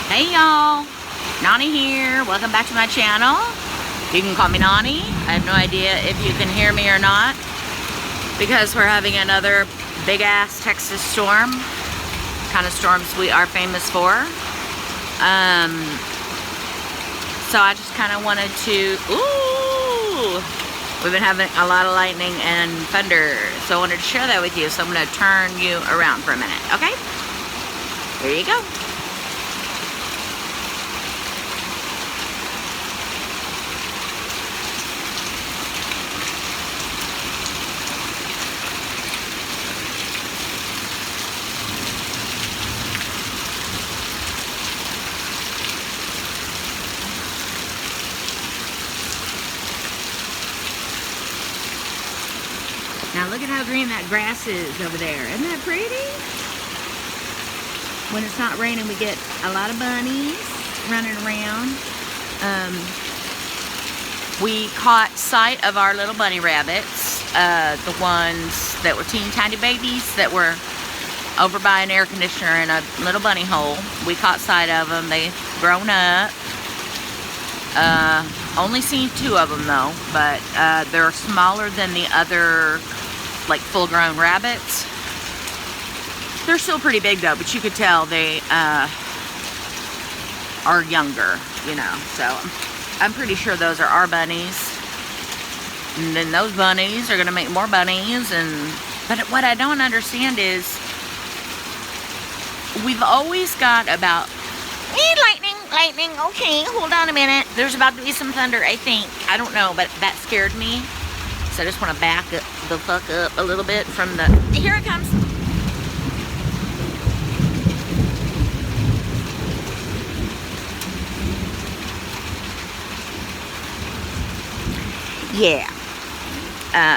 Hey y'all, Noni here. Welcome back to my channel. You can call me Noni. I have no idea if you can hear me or not because we're having another big ass Texas storm, kind of storms we are famous for. So I just kind of wanted to, we've been having a lot of lightning and thunder, so I wanted to share that with you. So I'm going to turn you around for a minute, okay? There you go. Now look at how green that grass is over there. Isn't that pretty? When it's not raining, we get a lot of bunnies running around. We caught sight of our little bunny rabbits, the ones that were teeny tiny babies that were over by an air conditioner in a little bunny hole. We caught sight of them. They've grown up. Only seen 2 of them though, but they're smaller than the other, like full-grown rabbits. They're still pretty big though, but you could tell they are younger, you know. So I'm pretty sure those are our bunnies, and then those bunnies are gonna make more bunnies. But what I don't understand is we've always got about lightning, okay, hold on a minute. There's about to be some thunder, I think. I don't know, but that scared me. So I just want to back up the fuck up a little bit from the... Here it comes. Yeah.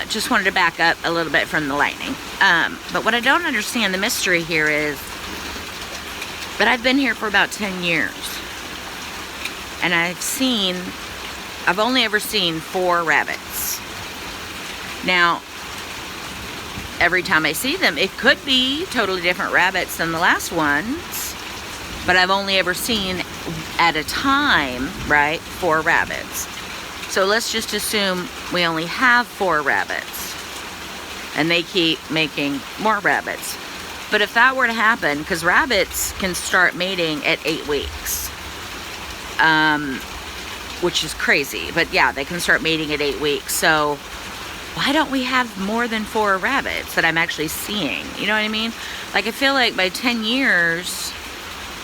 Just wanted to back up a little bit from the lightning. But what I don't understand, the mystery here is that I've been here for about 10 years. And I've only ever seen 4 rabbits. Now, every time I see them, it could be totally different rabbits than the last ones, but I've only ever seen at a time, right, 4 rabbits. So let's just assume we only have 4 rabbits, and they keep making more rabbits. But if that were to happen, because rabbits can start mating at 8 weeks, which is crazy, but yeah, they can start mating at 8 weeks. So why don't we have more than 4 rabbits that I'm actually seeing? You know what I mean? Like, I feel like by 10 years,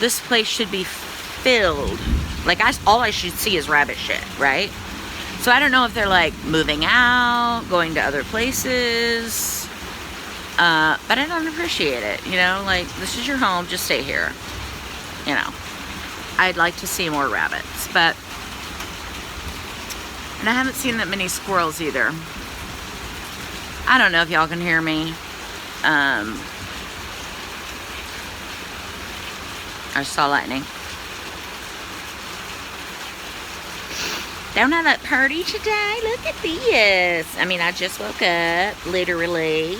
this place should be filled. Like, all I should see is rabbit shit, right? So I don't know if they're like moving out, going to other places, but I don't appreciate it, you know? Like, this is your home, just stay here, you know? I'd like to see more rabbits, but... And I haven't seen that many squirrels either. I don't know if y'all can hear me. I saw lightning. Don't I look pretty today? Look at this. I mean, I just woke up, literally.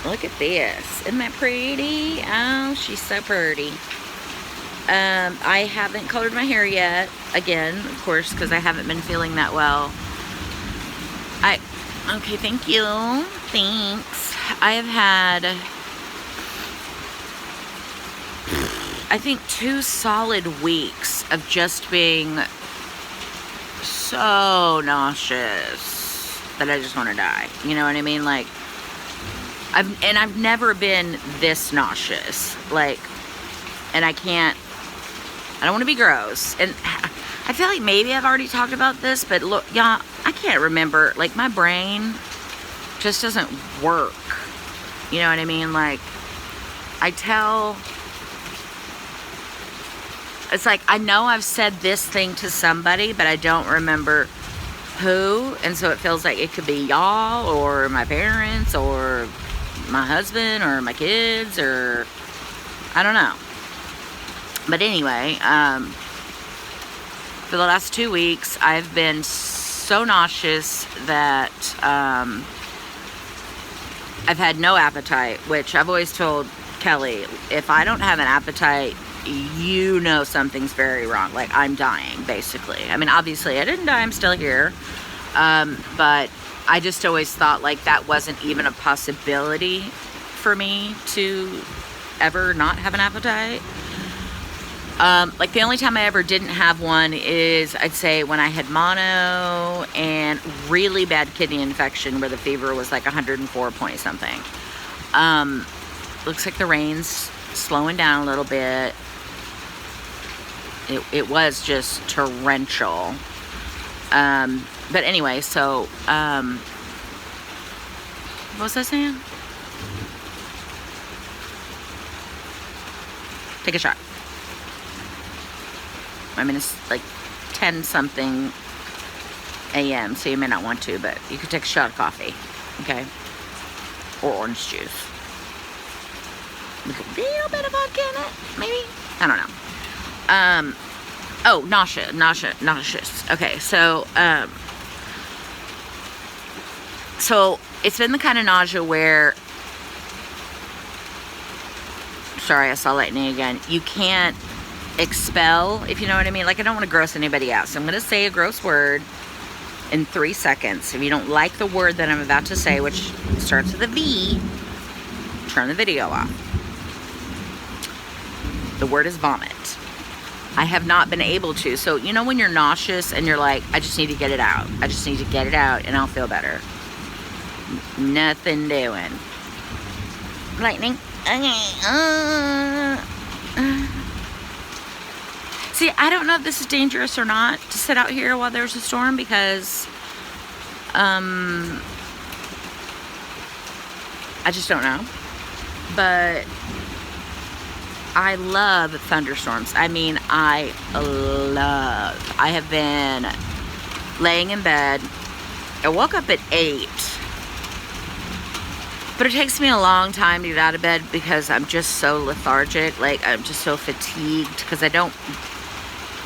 Look at this. Isn't that pretty? Oh, she's so pretty. I haven't colored my hair yet. Again, of course, because I haven't been feeling that well. Okay, thank you. Thanks. I have had, I think, 2 solid weeks of just being so nauseous that I just want to die. You know what I mean? Like, I've never been this nauseous. Like, and I don't want to be gross. And I feel like maybe I've already talked about this, but look, y'all, I can't remember. Like, my brain just doesn't work. You know what I mean? Like, it's like, I know I've said this thing to somebody, but I don't remember who. And so it feels like it could be y'all, or my parents, or my husband, or my kids, or I don't know. But anyway, for the last 2 weeks, I've been so nauseous that I've had no appetite, which I've always told Kelly, if I don't have an appetite, you know something's very wrong. Like, I'm dying, basically. I mean, obviously, I didn't die. I'm still here. But I just always thought, like, that wasn't even a possibility for me to ever not have an appetite. Like, the only time I ever didn't have one is, I'd say, when I had mono and really bad kidney infection where the fever was like 104 point something. Looks like the rain's slowing down a little bit. It was just torrential. But anyway, so, what was I saying? Take a shot. I mean, it's like 10 something a.m., so you may not want to, but you could take a shot of coffee, okay? Or orange juice. With a little bit of vodka in it, maybe? I don't know. Oh, nauseous. Okay, so it's been the kind of nausea where, sorry, I saw lightning again. You can't expel, if you know what I mean. Like, I don't want to gross anybody out, so I'm going to say a gross word in 3 seconds. If you don't like the word that I'm about to say, which starts with a V, turn the video off. The word is vomit. I have not been able to. So, you know when you're nauseous and you're like, I just need to get it out. I just need to get it out and I'll feel better. Nothing doing. Lightning. Okay. See, I don't know if this is dangerous or not to sit out here while there's a storm because I just don't know. But I love thunderstorms. I mean, I have been laying in bed. I woke up at 8. But it takes me a long time to get out of bed because I'm just so lethargic. Like, I'm just so fatigued because I don't,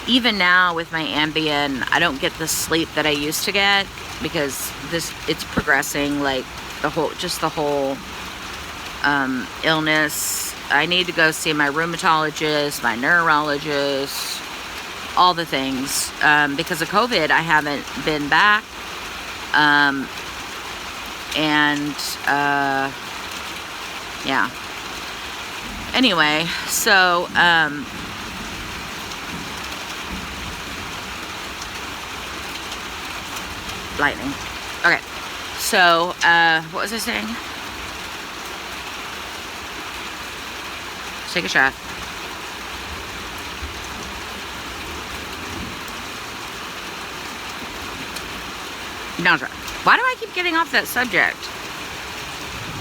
even now with my Ambien, I don't get the sleep that I used to get because it's progressing, like the whole illness. I need to go see my rheumatologist, my neurologist, all the things. Because of COVID, I haven't been back. Yeah. Anyway, so, lightning. Okay. So, what was I saying? Take a shot. Nausea. Why do I keep getting off that subject?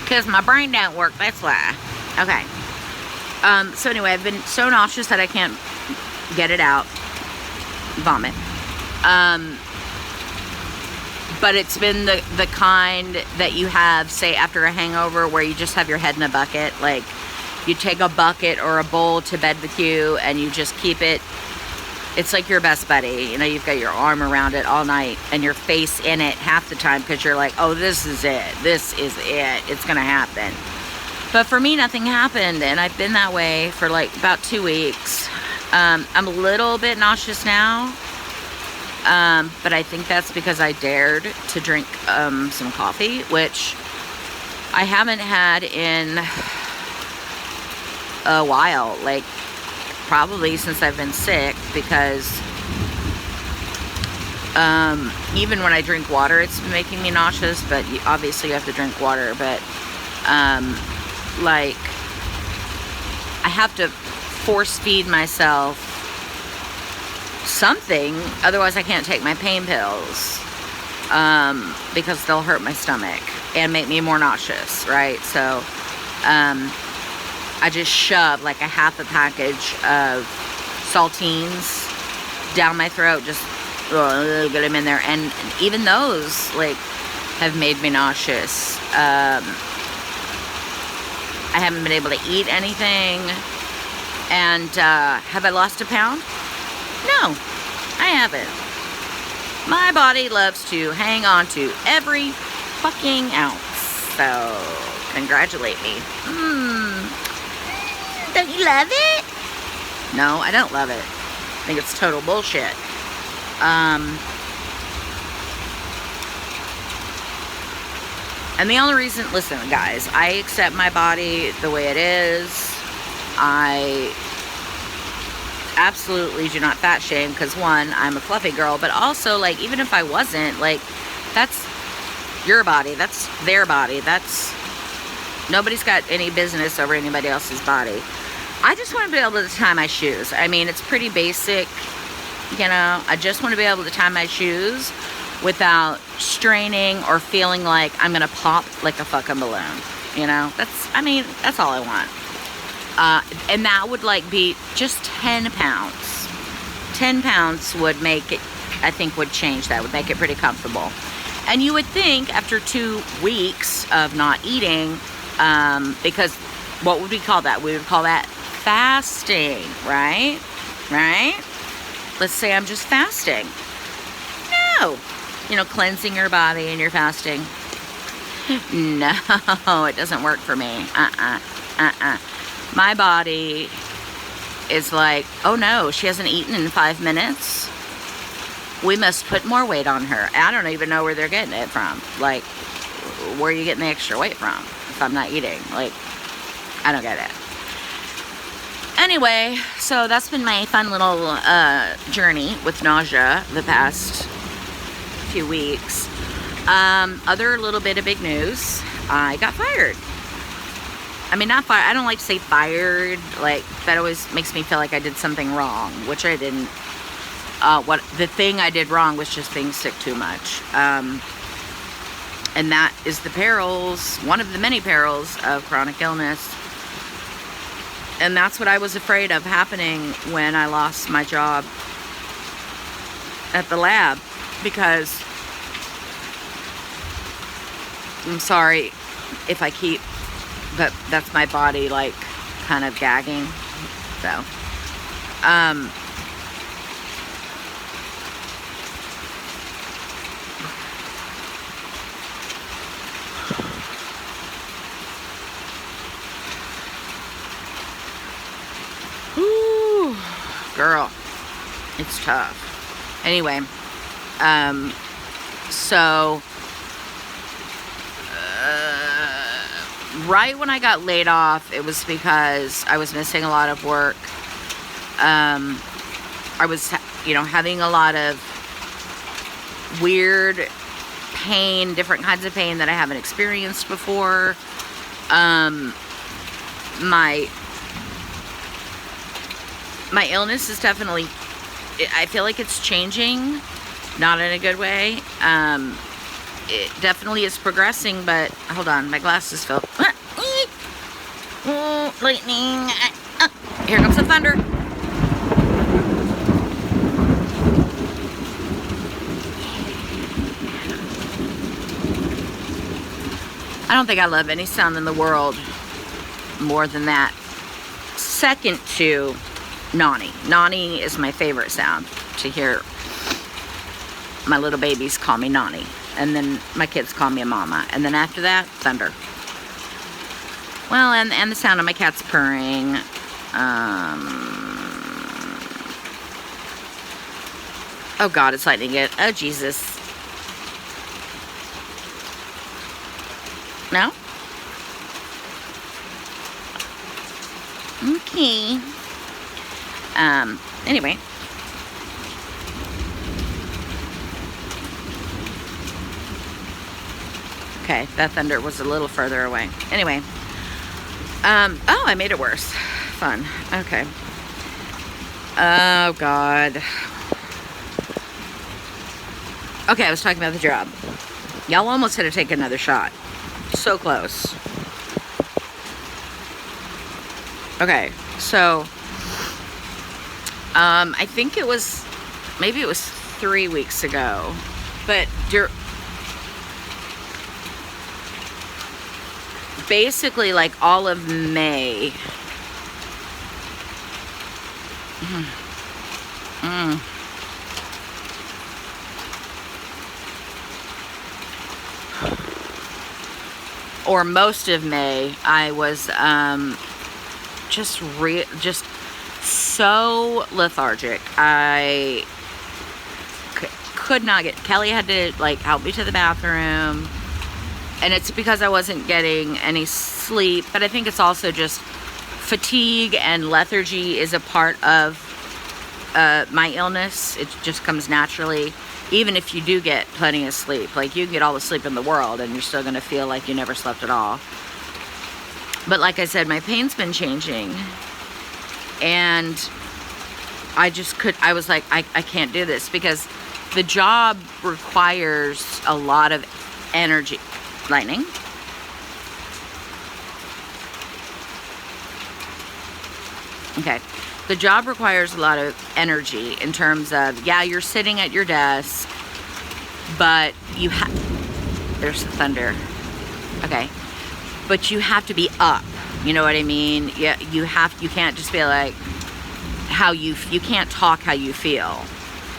Because my brain don't work, that's why. Okay. So anyway, I've been so nauseous that I can't get it out. Vomit. But it's been the kind that you have, say, after a hangover where you just have your head in a bucket. Like, you take a bucket or a bowl to bed with you and you just keep it. It's like your best buddy. You know, you've got your arm around it all night and your face in it half the time because you're like, oh, this is it. This is it. It's going to happen. But for me, nothing happened. And I've been that way for like about 2 weeks. I'm a little bit nauseous now. But I think that's because I dared to drink some coffee, which I haven't had in a while. Like, probably since I've been sick, because even when I drink water, it's making me nauseous, but obviously you have to drink water, but like, I have to force feed myself something, otherwise I can't take my pain pills, because they'll hurt my stomach and make me more nauseous, right? So I just shoved like a half a package of saltines down my throat, just get them in there, and even those like have made me nauseous. I haven't been able to eat anything. And have I lost a pound? No, I haven't. My body loves to hang on to every fucking ounce, so congratulate me. Don't you love it? No, I don't love it. I think it's total bullshit. And the only reason, listen, guys, I accept my body the way it is. I absolutely do not fat shame because, one, I'm a fluffy girl, but also, like, even if I wasn't, like, that's your body, that's their body, that's, nobody's got any business over anybody else's body. I just want to be able to tie my shoes. I mean, it's pretty basic, you know. I just want to be able to tie my shoes without straining or feeling like I'm gonna pop like a fucking balloon, you know. I mean, that's all I want. And that would like be just 10 pounds. 10 pounds would make it, I think would change that, would make it pretty comfortable. And you would think after 2 weeks of not eating, because what would we call that? We would call that fasting, right? Right? Let's say I'm just fasting. No. You know, cleansing your body and you're fasting. No, it doesn't work for me. My body is like, oh no, she hasn't eaten in 5 minutes. We must put more weight on her. I don't even know where they're getting it from. Like, where are you getting the extra weight from if I'm not eating? Like, I don't get it. Anyway, so that's been my fun little journey with nausea the past few weeks. Other little bit of big news, I got fired. I mean, not fired, I don't like to say fired, like, that always makes me feel like I did something wrong, which I didn't. The thing I did wrong was just being sick too much. And that is the perils, one of the many perils of chronic illness. And that's what I was afraid of happening when I lost my job at the lab, because I'm sorry if I keep, but that's my body like kind of gagging. So, whew, girl, it's tough. Anyway, so right when I got laid off, it was because I was missing a lot of work. I was, you know, having a lot of weird pain, different kinds of pain that I haven't experienced before. My illness is definitely, I feel like it's changing, not in a good way. It definitely is progressing, but hold on, my glass is filled. Oh, lightning. Here comes the thunder. I don't think I love any sound in the world more than that. Second to Noni. Noni is my favorite sound to hear. My little babies call me Noni. And then my kids call me a mama. And then after that, thunder. Well, and the sound of my cats purring. Oh God, it's lightning again. Oh Jesus. No? Okay. Anyway. Okay, that thunder was a little further away. Anyway. Oh, I made it worse. Fun. Okay. Oh, God. Okay, I was talking about the job. Y'all almost had to take another shot. So close. Okay, so, I think it was, maybe it was 3 weeks ago, but basically like all of May. Or most of May, I was just so lethargic. I could not get, Kelly had to like help me to the bathroom, and it's because I wasn't getting any sleep, but I think it's also just fatigue, and lethargy is a part of my illness. It just comes naturally, even if you do get plenty of sleep. Like, you can get all the sleep in the world and you're still gonna feel like you never slept at all. But like I said, my pain's been changing, and I was like, I can't do this, because the job requires a lot of energy. Lightning. Okay. The job requires a lot of energy in terms of, yeah, you're sitting at your desk, but you have, there's the thunder. Okay. But you have to be up. You know what I mean? Yeah, you can't just be like, you can't talk how you feel.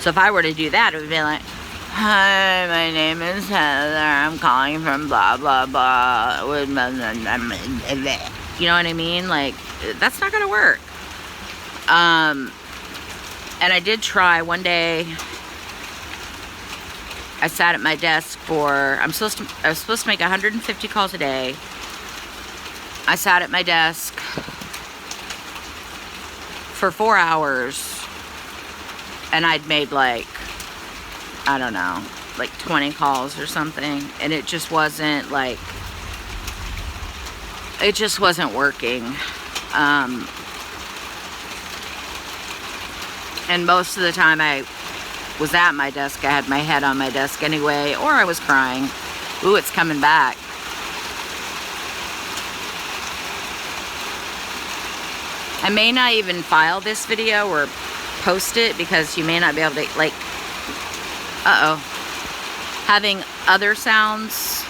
So if I were to do that, it would be like, hi, my name is Heather. I'm calling from blah, blah, blah. You know what I mean? Like, that's not going to work. And I did try one day. I sat at my desk for, I was supposed to make 150 calls a day. I sat at my desk for 4 hours, and I'd made like, I don't know, like 20 calls or something, and it just wasn't like, it just wasn't working. And most of the time I was at my desk, I had my head on my desk anyway, or I was crying. Ooh, it's coming back. I may not even file this video or post it, because you may not be able to, like, having other sounds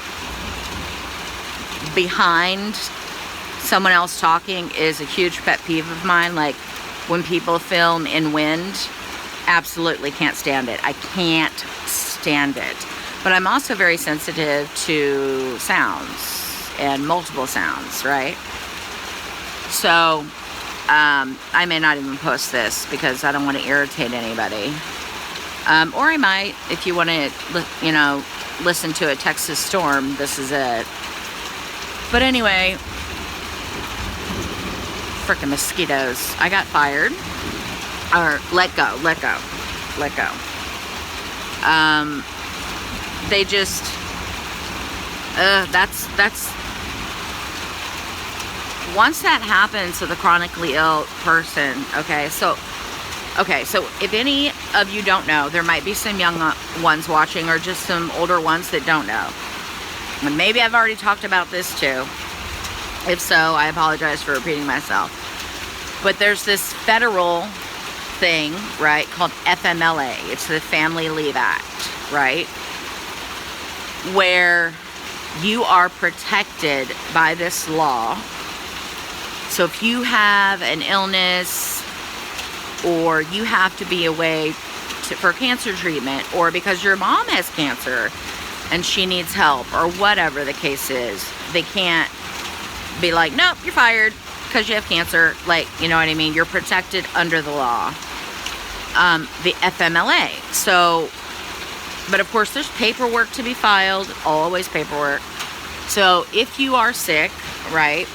behind someone else talking is a huge pet peeve of mine. Like, when people film in wind, absolutely can't stand it. I can't stand it. But I'm also very sensitive to sounds, and multiple sounds, right? So I may not even post this, because I don't want to irritate anybody. Or I might, if you want to, you know, listen to a Texas storm, this is it. But anyway, frickin' mosquitoes. I got fired. Or let go. They just, that's, once that happens to the chronically ill person, okay, so if any of you don't know, there might be some young ones watching, or just some older ones that don't know. And maybe I've already talked about this too. If so, I apologize for repeating myself. But there's this federal thing, right, called FMLA. It's the Family Leave Act, right? Where you are protected by this law. So if you have an illness, or you have to be away for cancer treatment, or because your mom has cancer and she needs help, or whatever the case is, they can't be like, nope, you're fired because you have cancer. Like, you know what I mean? You're protected under the law. The FMLA. So, but of course there's paperwork to be filed, always paperwork. So if you are sick, right,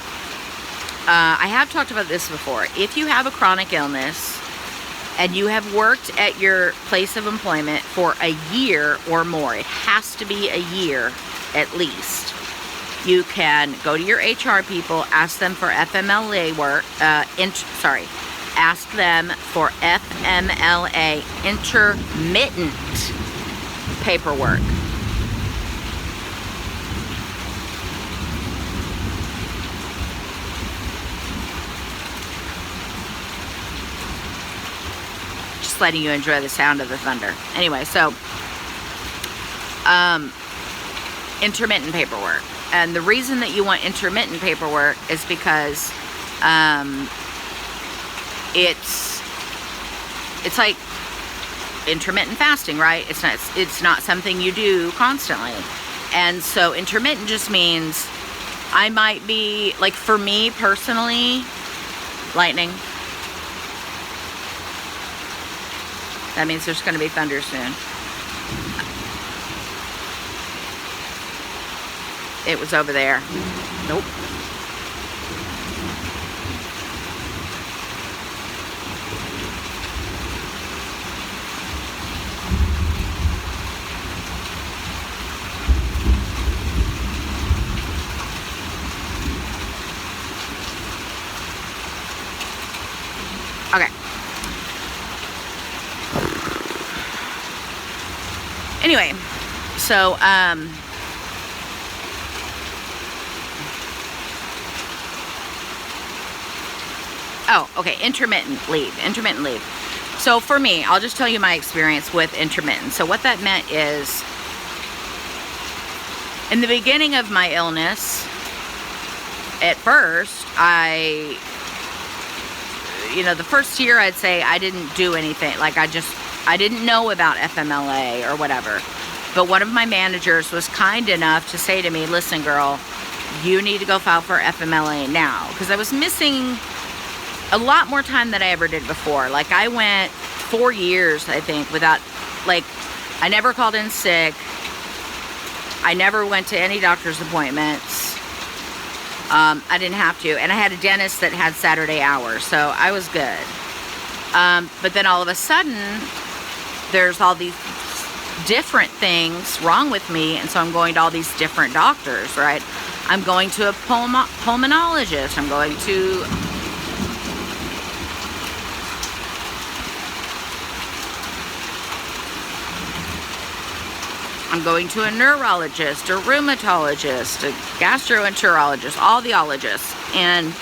I have talked about this before. If you have a chronic illness and you have worked at your place of employment for a year or more, it has to be a year at least, you can go to your HR people, ask them for FMLA work, ask them for FMLA intermittent paperwork. Just letting you enjoy the sound of the thunder. Anyway, so intermittent paperwork. And the reason that you want intermittent paperwork is because it's like intermittent fasting, right? It's not something you do constantly. And so intermittent just means I might be, like, for me personally, lightning. That means there's going to be thunder soon. It was over there. Nope. Okay. Anyway, so, oh, okay, intermittent leave. So for me, I'll just tell you my experience with intermittent. So what that meant is, in the beginning of my illness, at first, the first year I'd say I didn't do anything. Like I didn't know about FMLA or whatever. But one of my managers was kind enough to say to me, listen, girl, you need to go file for FMLA now. Because I was missing a lot more time than I ever did before. Like I went 4 years, I think, without, like, I never called in sick. I never went to any doctor's appointments. I didn't have to. And I had a dentist that had Saturday hours, so I was good. But then all of a sudden, there's all these different things wrong with me, and so I'm going to all these different doctors, right? I'm going to a pulmonologist. I'm going to a neurologist, a rheumatologist, a gastroenterologist, all the ologists. And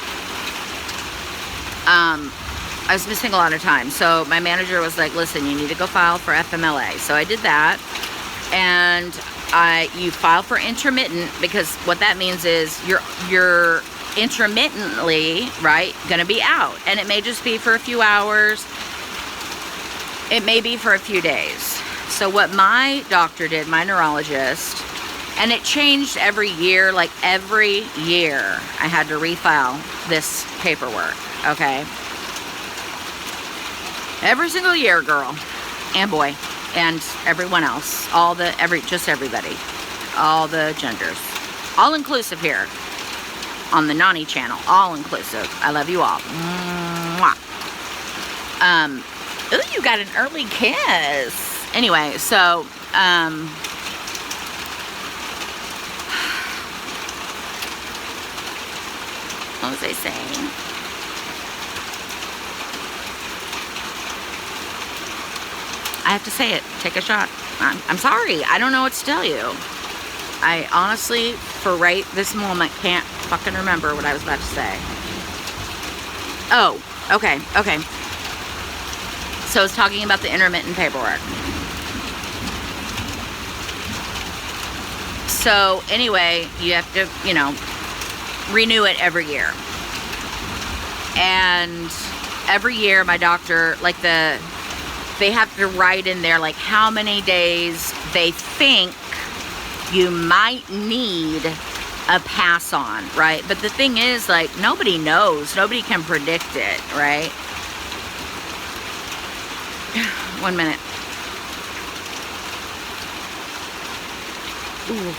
I was missing a lot of time. So my manager was like, listen, you need to go file for FMLA. So I did that. And you file for intermittent, because what that means is you're intermittently, right, going to be out. And it may just be for a few hours. It may be for a few days. So what my doctor did, my neurologist, and it changed every year, like every year I had to refile this paperwork, okay? Every single year, girl and boy, and everyone else, just everybody, all the genders, all inclusive here on the Noni channel, all inclusive. I love you all. Mwah. Ooh, you got an early kiss. Anyway, so, what was I saying? I have to say it. Take a shot. I'm sorry. I don't know what to tell you. I honestly, for right this moment, can't fucking remember what I was about to say. Oh, okay. So I was talking about the intermittent paperwork. So anyway, you have to, renew it every year. And every year my doctor, they have to write in there, like, how many days they think you might need a pass on, right? But the thing is, like, nobody knows. Nobody can predict it, right? 1 minute. Ooh.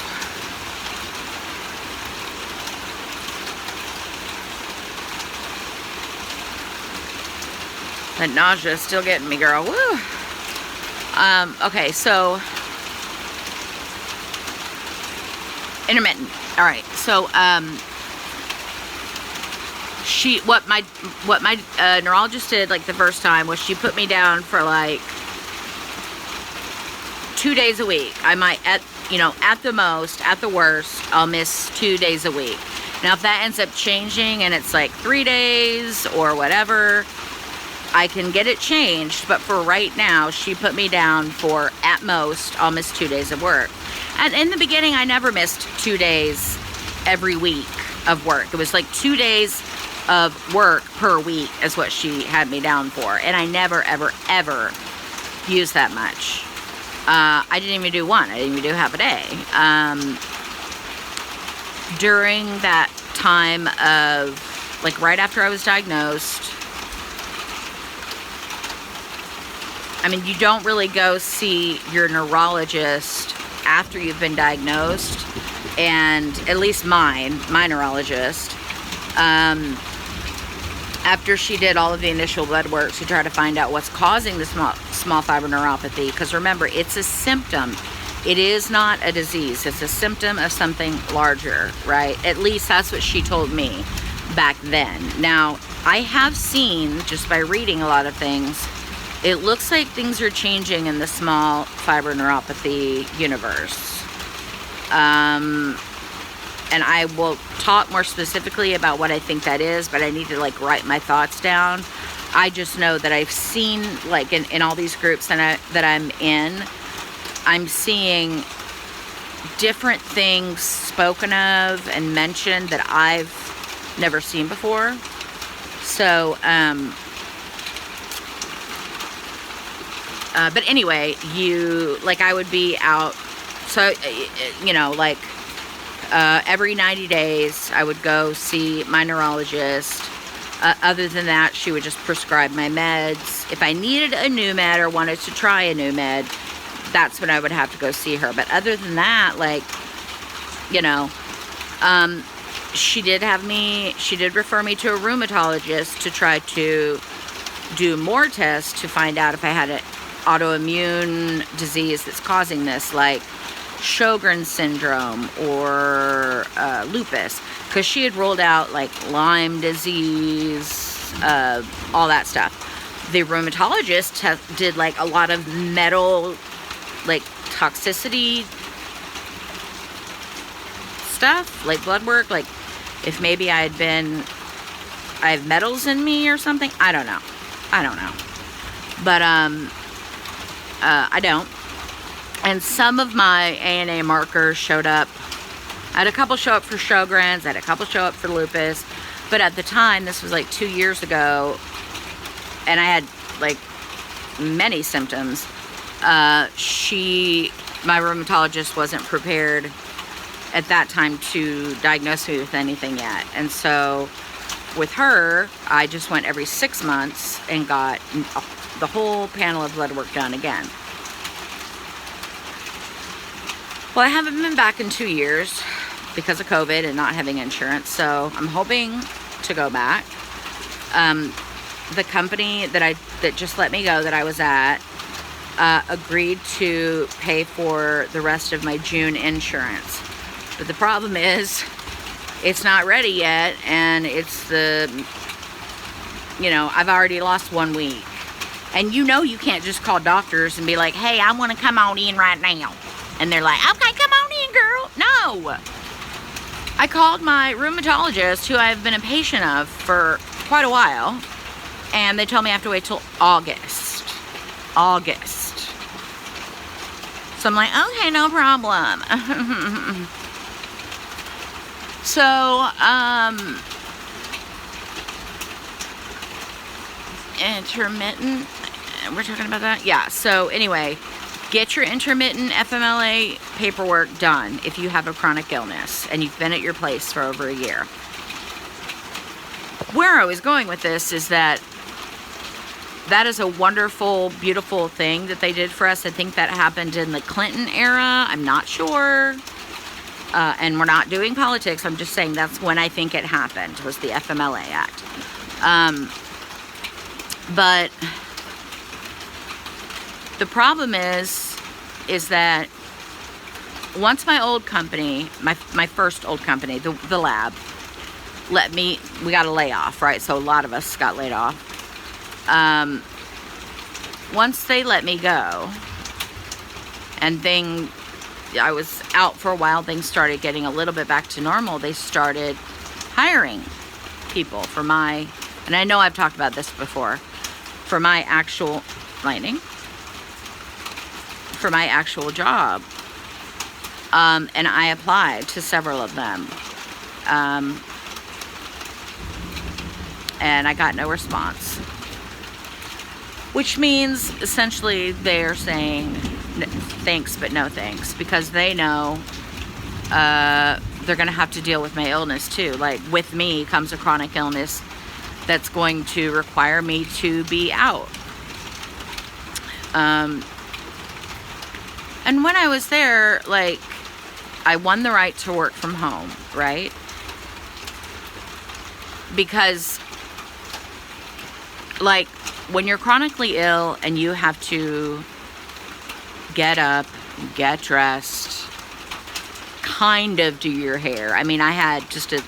That nausea is still getting me, girl. Woo. Okay, so intermittent. All right. So what my neurologist did, like, the first time was she put me down for like 2 days a week. I might at the most, at the worst, I'll miss 2 days a week. Now if that ends up changing and it's like 3 days or whatever, I can get it changed, but for right now, she put me down for, at most, I'll miss 2 days of work. And in the beginning, I never missed 2 days every week of work. It was like 2 days of work per week is what she had me down for. And I never, ever, ever used that much. I didn't even do one. I didn't even do half a day. During that time of like right after I was diagnosed. I mean, you don't really go see your neurologist after you've been diagnosed, and at least my neurologist, after she did all of the initial blood work to try to find out what's causing the small fiber neuropathy, because remember, it's a symptom. It is not a disease. It's a symptom of something larger, right? At least that's what she told me back then. Now, I have seen, just by reading a lot of things, it looks like things are changing in the small fiber neuropathy universe. And I will talk more specifically about what I think that is, but I need to like write my thoughts down. I just know that I've seen, like in all these groups that I'm in, I'm seeing different things spoken of and mentioned that I've never seen before. So, but anyway, I would be out, so, you know, like, every 90 days, I would go see my neurologist. Other than that, she would just prescribe my meds. If I needed a new med or wanted to try a new med, that's when I would have to go see her. But other than that, like, you know, she did refer me to a rheumatologist to try to do more tests to find out if I had an autoimmune disease that's causing this, like Sjogren's syndrome or lupus, because she had ruled out like Lyme disease, all that stuff. The rheumatologist did like a lot of metal, like toxicity stuff, like blood work, like if maybe I have metals in me or something. I don't know, but I don't. And some of my ANA markers showed up. I had a couple show up for Sjogren's, I had a couple show up for lupus, but at the time, this was like 2 years ago, and I had like many symptoms. My rheumatologist wasn't prepared at that time to diagnose me with anything yet. And so with her, I just went every 6 months and got the whole panel of blood work done again. Well, I haven't been back in 2 years because of COVID and not having insurance, so I'm hoping to go back. The company that just let me go, that I was at, agreed to pay for the rest of my June insurance. But the problem is, it's not ready yet, and it's I've already lost 1 week. And you can't just call doctors and be like, hey, I want to come on in right now. And they're like, okay, come on in, girl. No. I called my rheumatologist, who I've been a patient of for quite a while, and they told me I have to wait till August. So I'm like, okay, no problem. So, intermittent, we're talking about that? Yeah, so anyway, get your intermittent FMLA paperwork done if you have a chronic illness and you've been at your place for over a year. Where I was going with this is that is a wonderful, beautiful thing that they did for us. I think that happened in the Clinton era. I'm not sure. And we're not doing politics. I'm just saying that's when I think it happened, was the FMLA Act. But the problem is that once my old company, my first old company, the lab, we got a layoff, right? So a lot of us got laid off. Once they let me go, and I was out for a while, things started getting a little bit back to normal. They started hiring people for and I know I've talked about this before, for my actual lighting, for my actual job. And I applied to several of them. And I got no response. Which means essentially they're saying thanks, but no thanks, because they know they're going to have to deal with my illness too. Like, with me comes a chronic illness that's going to require me to be out. And when I was there, like, I won the right to work from home, right? Because, like, when you're chronically ill and you have to get up, get dressed, kind of do your hair. I mean, I had just a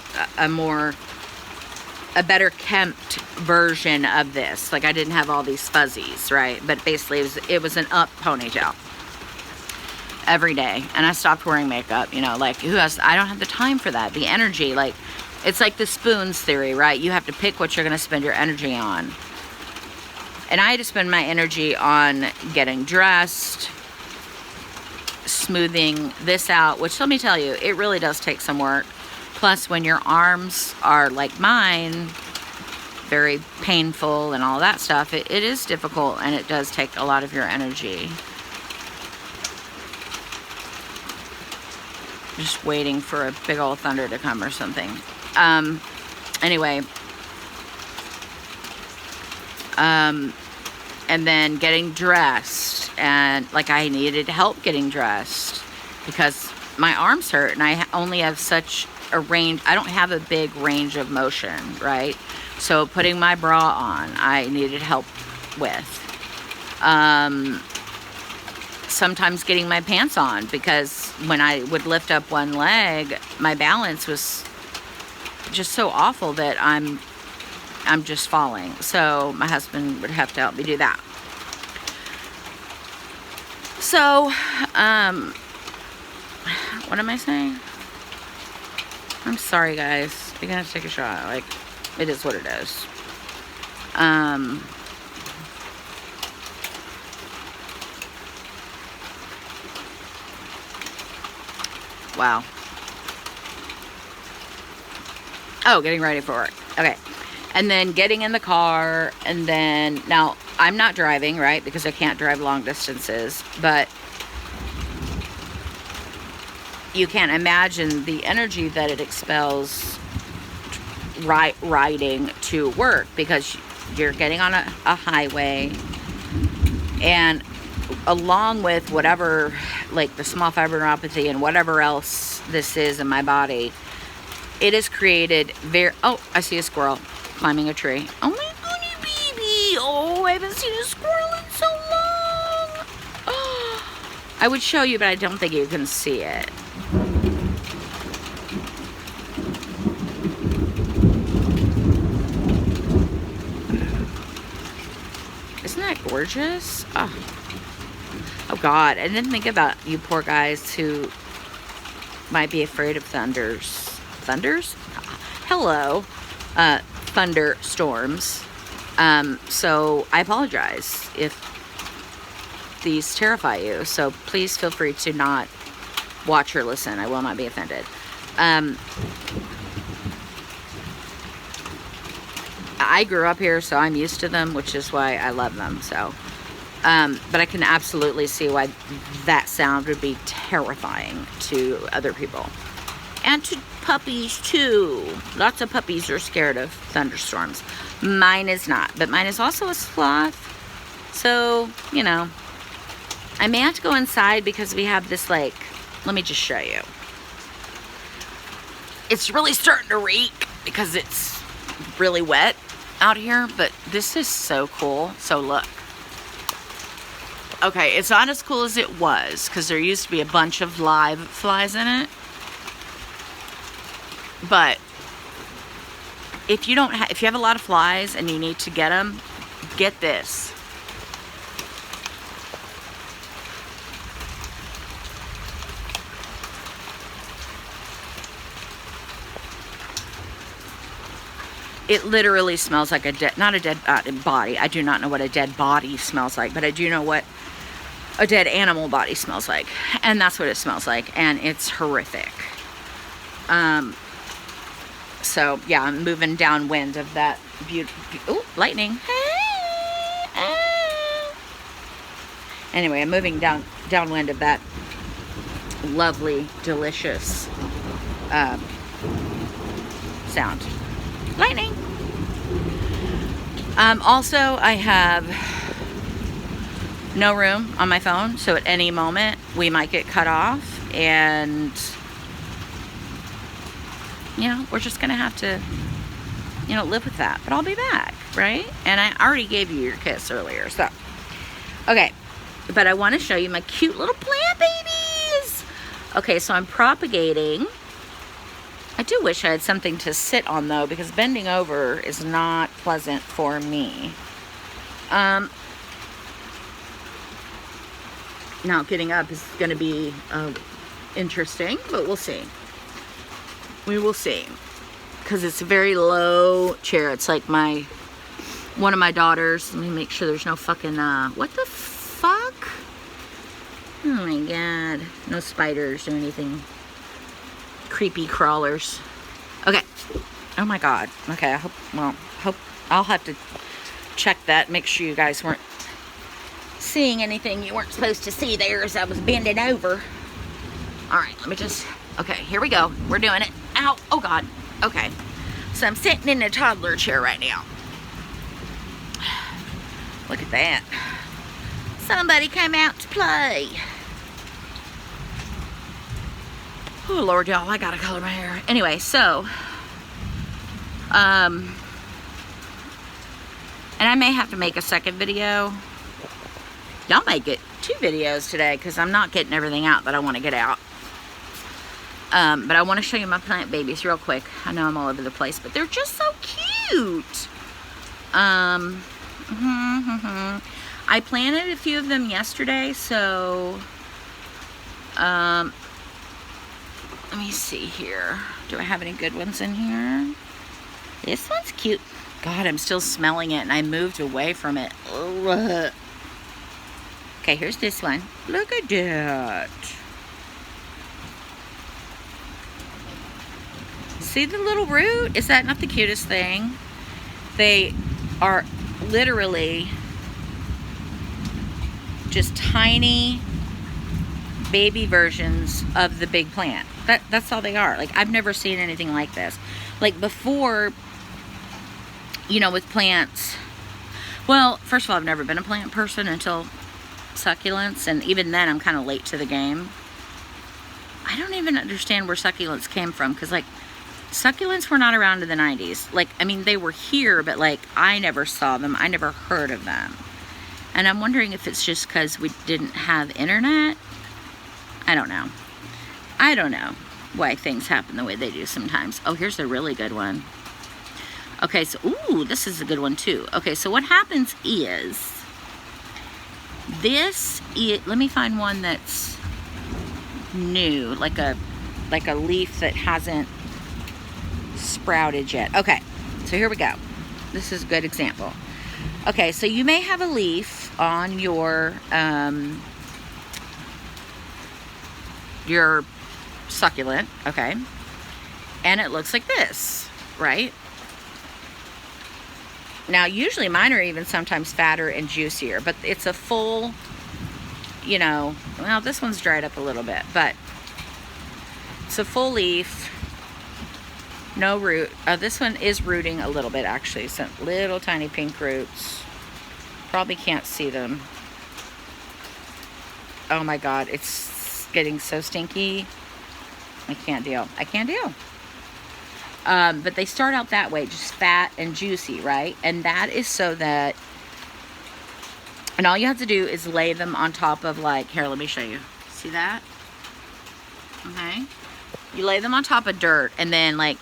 better kempt version of this. Like, I didn't have all these fuzzies, right? But basically it was an up ponytail every day. And I stopped wearing makeup, you know, like, who has, I don't have the time for that. The energy, like, it's like the spoons theory, right? You have to pick what you're going to spend your energy on. And I had to spend my energy on getting dressed, smoothing this out, which, let me tell you, it really does take some work. Plus, when your arms are like mine, very painful and all that stuff, it is difficult, and it does take a lot of your energy. Just waiting for a big old thunder to come or something. Anyway. And then getting dressed, and like, I needed help getting dressed because my arms hurt, and I only have such a range. I don't have a big range of motion, right? So putting my bra on, I needed help with. Sometimes getting my pants on, because when I would lift up one leg, my balance was just so awful that I'm just falling. So my husband would have to help me do that. So, what am I saying? I'm sorry, guys. You're gonna have to take a shot. Like, it is what it is. Wow. Oh, getting ready for work. Okay. And then getting in the car, and then, now, I'm not driving, right, because I can't drive long distances, but you can't imagine the energy that it expels riding to work, because you're getting on a highway, and along with whatever, like the small fiber neuropathy and whatever else this is in my body, it has created oh, I see a squirrel climbing a tree. Oh my goody baby. Oh, I haven't seen a squirrel in so long. Oh, I would show you, but I don't think you can see it. Isn't that gorgeous? Oh God, I didn't think about you poor guys who might be afraid of thunders. Hello. Thunderstorms. So I apologize if these terrify you. So please feel free to not watch or listen. I will not be offended. I grew up here, so I'm used to them, which is why I love them. So, but I can absolutely see why that sound would be terrifying to other people. And to puppies too. Lots of puppies are scared of thunderstorms. Mine is not, but mine is also a sloth. So, you know, I may have to go inside because we have this, like, let me just show you. It's really starting to reek because it's really wet out here, but this is so cool. So look. Okay, it's not as cool as it was because there used to be a bunch of live flies in it. But if you don't if you have a lot of flies and you need to get them, get this. It literally smells like not a dead body. I do not know what a dead body smells like, but I do know what a dead animal body smells like. And that's what it smells like. And it's horrific. So, yeah, I'm moving downwind of that beautiful... Oh, lightning. Anyway, I'm moving downwind of that lovely, delicious sound. Lightning. Also, I have no room on my phone, so at any moment we might get cut off, and we're just gonna have to live with that. But I'll be back, right? And I already gave you your kiss earlier, so okay. But I want to show you my cute little plant babies. Okay, so I'm propagating. I do wish I had something to sit on, though, because bending over is not pleasant for me. Now, getting up is going to be interesting, but we'll see. We will see. Because it's a very low chair. It's like one of my daughters. Let me make sure there's no fucking, what the fuck? Oh my god. No spiders or anything. Creepy crawlers. Okay. Oh my god. Okay, I hope I'll have to check that. Make sure you guys weren't seeing anything you weren't supposed to see there as I was bending over. Alright, let me just... Okay, here we go. We're doing it. Ow. Oh god. Okay. So I'm sitting in a toddler chair right now. Look at that. Somebody came out to play. Oh, Lord, y'all, I gotta color my hair. Anyway, so, and I may have to make a second video. Y'all may get 2 videos today because I'm not getting everything out that I want to get out. But I want to show you my plant babies real quick. I know I'm all over the place, but they're just so cute. I planted a few of them yesterday, so, let me see here. Do I have any good ones in here? This one's cute. God, I'm still smelling it, and I moved away from it. Ugh. Okay, here's this one. Look at that. See the little root? Is that not the cutest thing? They are literally just tiny baby versions of the big plant. That's all they are. Like, I've never seen anything like this. Like, before, with plants, well, first of all, I've never been a plant person until succulents, and even then I'm kind of late to the game. I don't even understand where succulents came from, because, like, succulents were not around in the 90s. Like, I mean, they were here, but, like, I never saw them. I never heard of them. And I'm wondering if it's just because we didn't have internet. I don't know. I don't know why things happen the way they do sometimes. Oh, here's a really good one. Okay, so, ooh, this is a good one too. Okay, so what happens is, let me find one that's new, like a leaf that hasn't sprouted yet. Okay, so here we go. This is a good example. Okay, so you may have a leaf on your succulent, okay, and it looks like this, right? Now, usually mine are even sometimes fatter and juicier, but it's a full, well, this one's dried up a little bit, but it's a full leaf, no root. This one is rooting a little bit, actually. Some little tiny pink roots. Probably can't see them. Oh my God, it's getting so stinky. I can't deal. But they start out that way, just fat and juicy, right? And that is so that, and all you have to do is lay them on top of, like, here, let me show you. See that? Okay. You lay them on top of dirt, and then, like,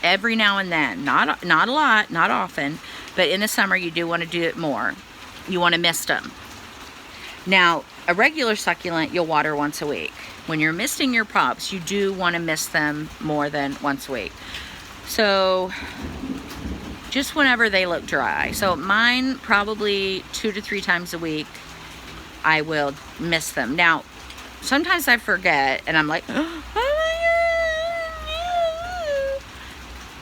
every now and then, not a lot, not often, but in the summer you do want to do it more. You want to mist them. Now, a regular succulent you'll water once a week. When you're misting your props, you do want to mist them more than once a week. So, just whenever they look dry. So, mine probably 2 to 3 times a week, I will mist them. Now, sometimes I forget, and I'm like, oh my God.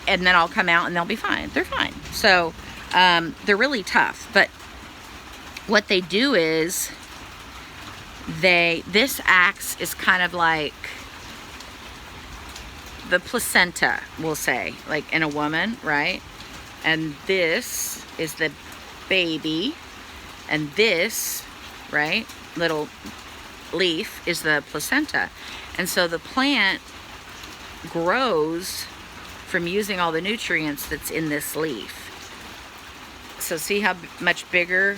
And then I'll come out and they'll be fine. They're fine. So, they're really tough. But what they do is, this axe is kind of like the placenta, we'll say, like in a woman, right? And this is the baby, and this, right, little leaf is the placenta. And so the plant grows from using all the nutrients that's in this leaf. So see how much bigger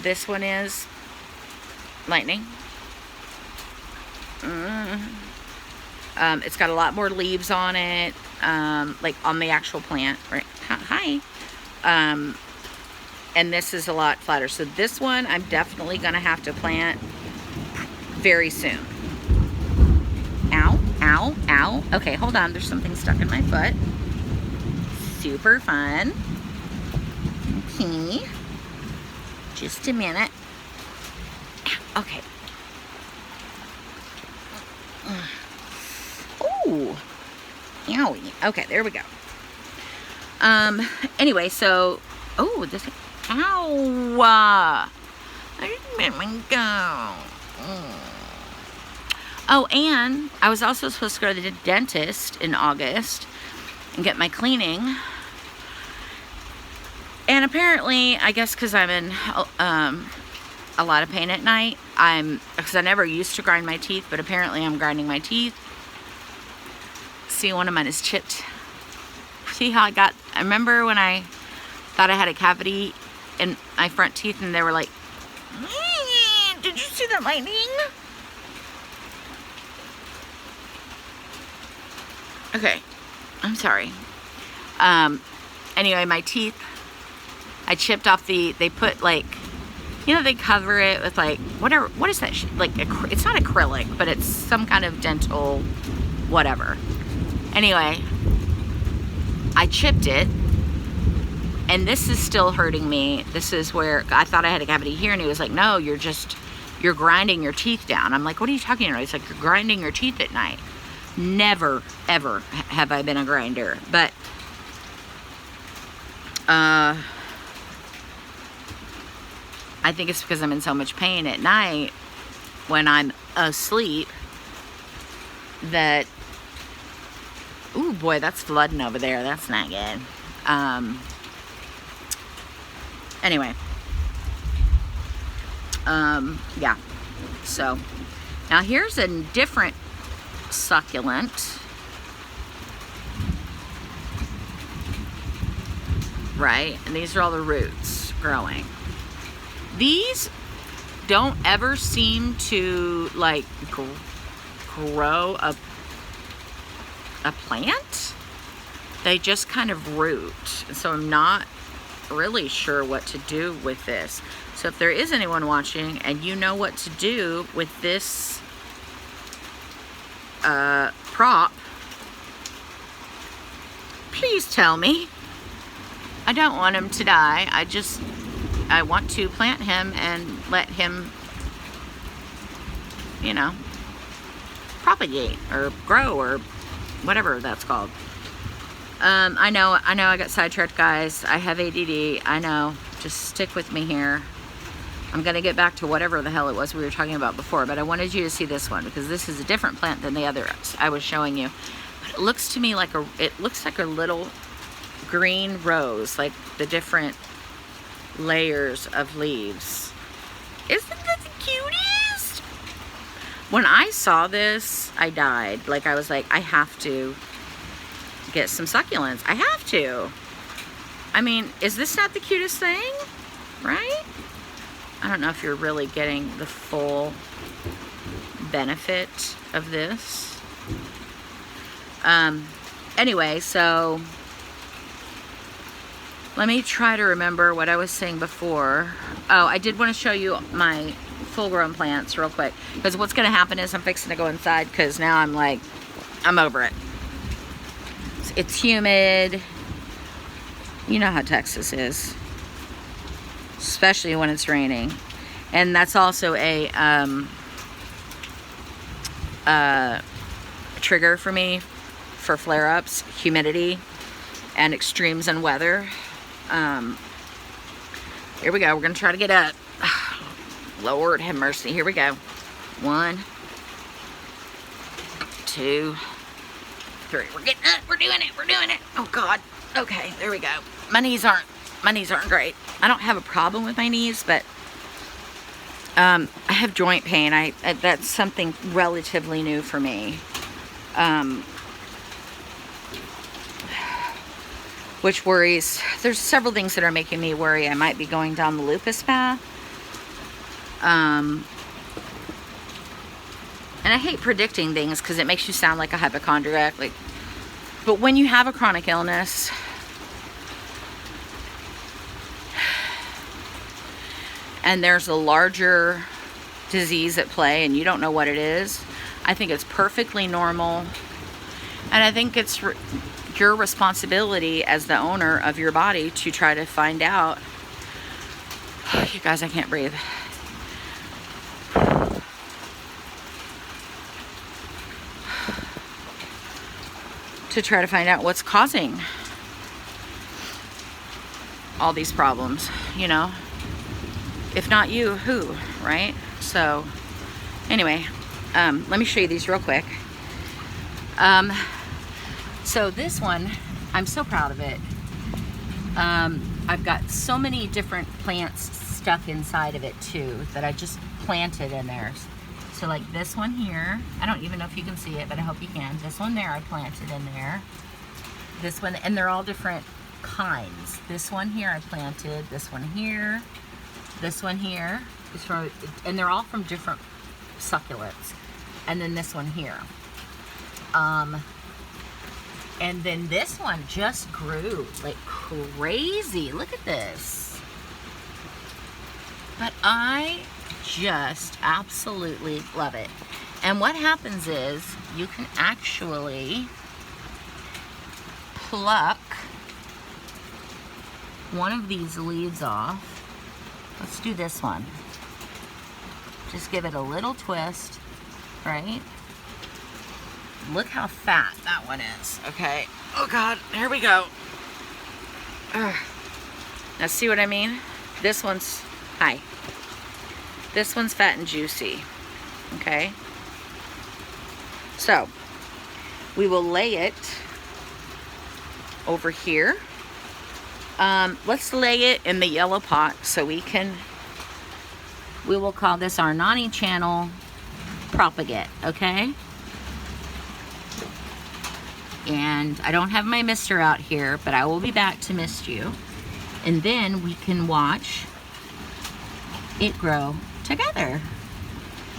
this one is? Lightning. It's got a lot more leaves on it, like on the actual plant, right? Hi. And this is a lot flatter. So this one I'm definitely gonna have to plant very soon. Ow, ow, ow. Okay, hold on, there's something stuck in my foot. Super fun. Okay. Just a minute. Okay. Oh, owie. Okay, there we go. Anyway, so, oh, this, ow. I didn't let me go. Oh, and I was also supposed to go to the dentist in August and get my cleaning. And apparently, I guess because I'm in a lot of pain at night, because I never used to grind my teeth, but apparently I'm grinding my teeth. See, one of mine is chipped. See how I remember when I thought I had a cavity in my front teeth and they were like, did you see that lightning? Okay, I'm sorry. Anyway, my teeth, I chipped off they put like, you know, they cover it with like, whatever, what is that? Like, it's not acrylic, but it's some kind of dental, whatever. Anyway, I chipped it, and this is still hurting me. This is where I thought I had a cavity here, and he was like, no, you're grinding your teeth down. I'm like, what are you talking about? He's like, you're grinding your teeth at night. Never, ever have I been a grinder, but, I think it's because I'm in so much pain at night when I'm asleep that, ooh boy, that's flooding over there. That's not good. Anyway. Yeah. So, now here's a different succulent. Right? And these are all the roots growing. These don't ever seem to like grow a plant. They just kind of root. So I'm not really sure what to do with this. So if there is anyone watching and you know what to do with this prop, please tell me. I don't want him to die. I want to plant him and let him, you know, propagate or grow or whatever that's called. I know I got sidetracked, guys. I have ADD. I know. Just stick with me here. I'm going to get back to whatever the hell it was we were talking about before, but I wanted you to see this one because this is a different plant than the others I was showing you. But it looks to me like it looks like a little green rose, like the different layers of leaves. Isn't that the cutest? When I saw this, I died. Like, I was like, I have to get some succulents. I have to. I mean, is this not the cutest thing? Right? I don't know if you're really getting the full benefit of this. Anyway, so let me try to remember what I was saying before. Oh, I did want to show you my full-grown plants real quick. Because what's going to happen is I'm fixing to go inside because now I'm like, I'm over it. It's humid. You know how Texas is. Especially when it's raining. And that's also a trigger for me for flare-ups, humidity, and extremes in weather. Here we go. We're going to try to get up. Lord have mercy. Here we go. 1, 2, 3. We're getting it. We're doing it. We're doing it. Oh God. Okay, there we go. My knees aren't great. I don't have a problem with my knees, but I have joint pain. That's something relatively new for me. Which worries. There's several things that are making me worry I might be going down the lupus path. And I hate predicting things because it makes you sound like a hypochondriac. But when you have a chronic illness, and there's a larger disease at play and you don't know what it is, I think it's perfectly normal. And I think it's your responsibility as the owner of your body to try to find out. You guys, I can't breathe. To try to find out what's causing all these problems, you know? If not you, who, right? So, anyway, let me show you these real quick. So this one, I'm so proud of it. I've got so many different plants stuck inside of it too that I just planted in there. So like this one here, I don't even know if you can see it, but I hope you can. This one there I planted in there. This one, and they're all different kinds. This one here I planted, this one here, this one here, and they're all from different succulents. And then this one here. And then this one just grew like crazy. Look at this. But I just absolutely love it. And what happens is you can actually pluck one of these leaves off. Let's do this one. Just give it a little twist, right? Look how fat that one is, okay? Oh God, here we go. Ugh. Now see what I mean? This one's, hi. This one's fat and juicy, okay? So, we will lay it over here. Let's lay it in the yellow pot so we will call this our Noni channel propagate, okay? And I don't have my mister out here, but I will be back to mist you. And then we can watch it grow together.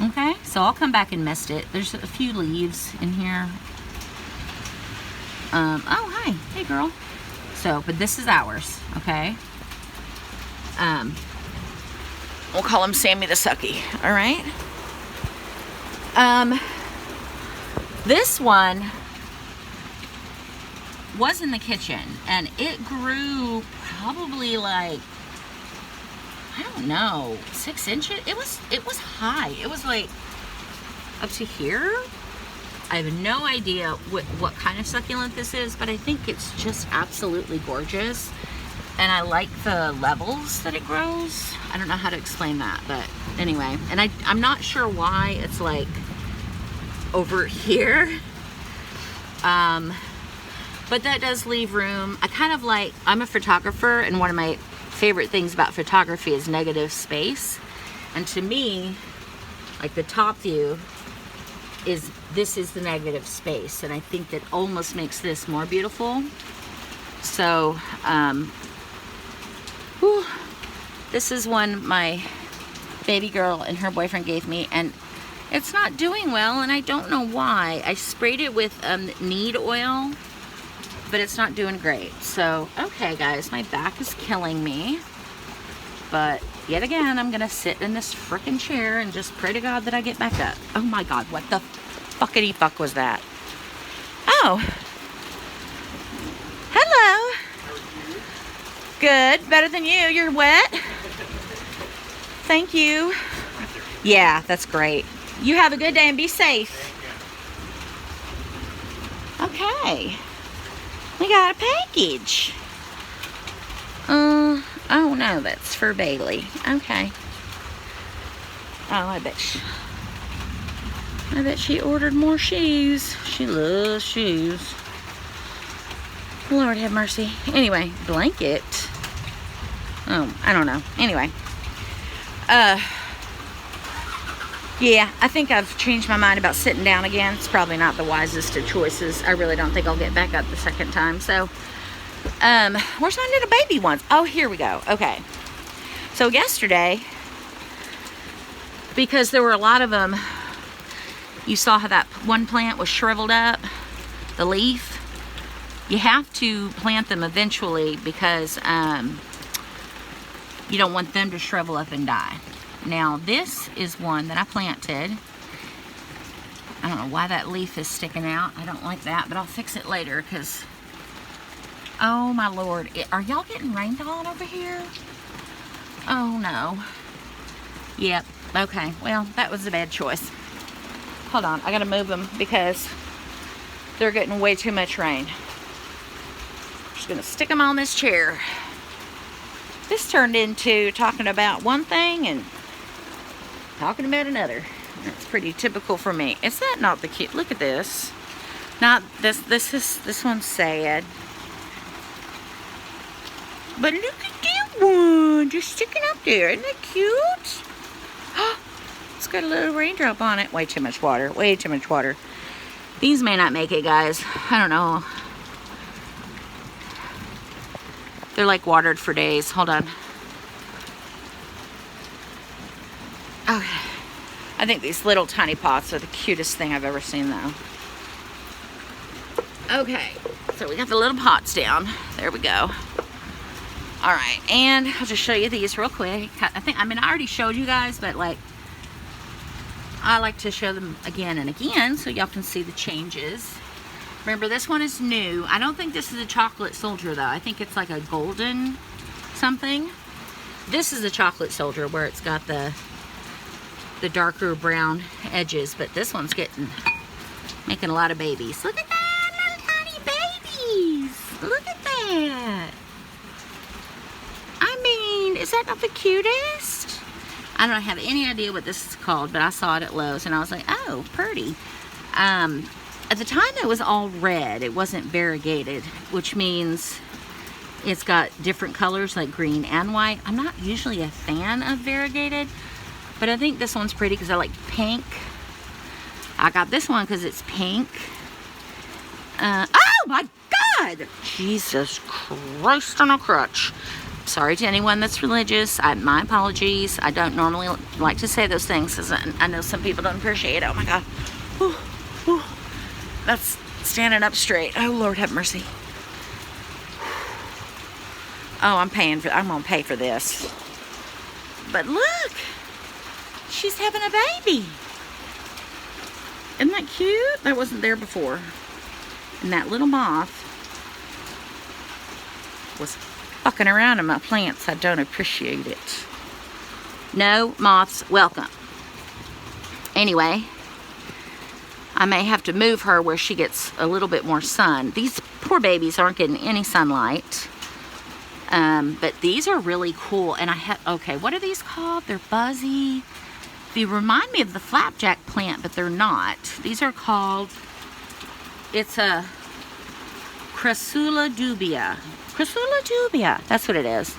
Okay, so I'll come back and mist it. There's a few leaves in here. Oh, hi. Hey, girl. So, but this is ours, okay? We'll call him Sammy the Sucky, all right? This one was in the kitchen, and it grew probably like, I don't know, 6 inches. It was high. It was like up to here. I have no idea what kind of succulent this is, but I think it's just absolutely gorgeous. And I like the levels that it grows. I don't know how to explain that, but anyway. And I'm not sure why it's like over here. But that does leave room. I kind of like, I'm a photographer, and one of my favorite things about photography is negative space. And to me, like the top view this is the negative space, and I think that almost makes this more beautiful. So, this is one my baby girl and her boyfriend gave me, and it's not doing well, and I don't know why. I sprayed it with need oil, but it's not doing great. So, okay guys, my back is killing me. But yet again, I'm gonna sit in this frickin' chair and just pray to God that I get back up. Oh my God, what the fuckity fuck was that? Oh. Hello. Good, better than you. You're wet. Thank you. Yeah, that's great. You have a good day and be safe. Okay. We got a package. Oh no, that's for Bailey. Okay. Oh, I bet. I bet she ordered more shoes. She loves shoes. Lord have mercy. Anyway, blanket. Oh, I don't know. Anyway. Yeah, I think I've changed my mind about sitting down again. It's probably not the wisest of choices. I really don't think I'll get back up the second time. So, where's my little baby ones? Oh, here we go. Okay. So yesterday, because there were a lot of them, you saw how that one plant was shriveled up, the leaf. You have to plant them eventually because you don't want them to shrivel up and die. Now this is one that I planted. I don't know why that leaf is sticking out. I don't like that, but I'll fix it later because, oh my Lord, are y'all getting rained on over here? Oh no. Yep, okay, well that was a bad choice. Hold on, I gotta move them because they're getting way too much rain. Just gonna stick them on this chair. This turned into talking about one thing and talking about another. That's pretty typical for me. Is that not the cute? Look at this. Not this. This one's sad. But look at that one, just sticking up there. Isn't that cute? It's got a little raindrop on it. Way too much water. Way too much water. These may not make it, guys. I don't know. They're like watered for days. Hold on. Okay. I think these little tiny pots are the cutest thing I've ever seen, though. Okay. So we got the little pots down. There we go. All right. And I'll just show you these real quick. I mean, I already showed you guys, but like, I like to show them again and again so y'all can see the changes. Remember, this one is new. I don't think this is a chocolate soldier, though. I think it's like a golden something. This is a chocolate soldier where it's got the darker brown edges, but this one's making a lot of babies. Look at that, little tiny babies. Look at that. I mean, is that not the cutest? I don't have any idea what this is called, but I saw it at Lowe's and I was like, oh, pretty. At the time it was all red. It wasn't variegated, which means it's got different colors like green and white. I'm not usually a fan of variegated, but I think this one's pretty because I like pink. I got this one because it's pink. Oh my God! Jesus Christ on a crutch. Sorry to anyone that's religious. My apologies. I don't normally like to say those things because I know some people don't appreciate it. Oh my God. Whew, whew. That's standing up straight. Oh Lord have mercy. Oh, I'm gonna pay for this. But look, she's having a baby. Isn't that cute? That wasn't there before. And that little moth was fucking around in my plants. I don't appreciate it. No moths welcome. Anyway, I may have to move her where she gets a little bit more sun. These poor babies aren't getting any sunlight. But these are really cool. And okay, what are these called? They're buzzy. They remind me of the flapjack plant, but they're not. These are called, it's a Crassula dubia. Crassula dubia, that's what it is.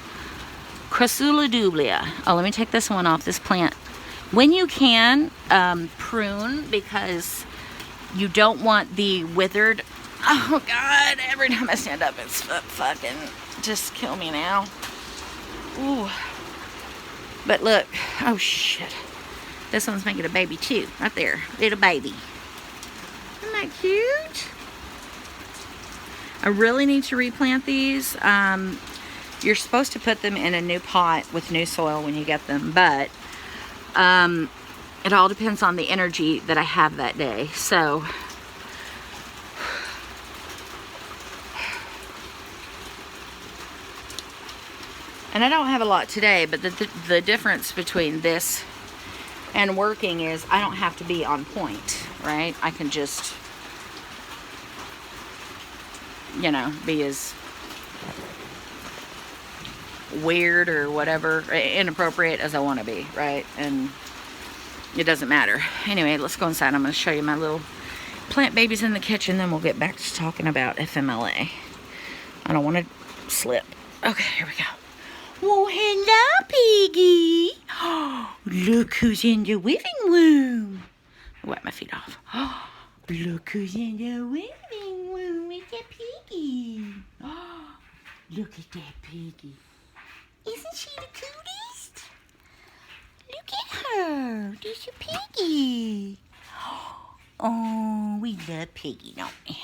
Crassula dubia. Oh, let me take this one off, this plant. When you can, prune, because you don't want the withered. Oh God, every time I stand up, it's fucking just kill me now. Ooh. But look, oh shit. This one's making a baby too, right there, little baby. Isn't that cute? I really need to replant these. You're supposed to put them in a new pot with new soil when you get them, but it all depends on the energy that I have that day. So and I don't have a lot today, but the difference between this and working is I don't have to be on point, right? I can just, you know, be as weird or whatever, inappropriate as I want to be, right? And it doesn't matter. Anyway, let's go inside. I'm going to show you my little plant babies in the kitchen, then we'll get back to talking about FMLA. I don't want to slip. Okay, here we go. Well, hello, Piggy. Oh, look who's in the living room. I'll wipe my feet off. Oh, look who's in the living room with the Piggy. Oh, look at that Piggy. Isn't she the cutest? Look at her. There's your Piggy. Oh, we love Piggy, don't we?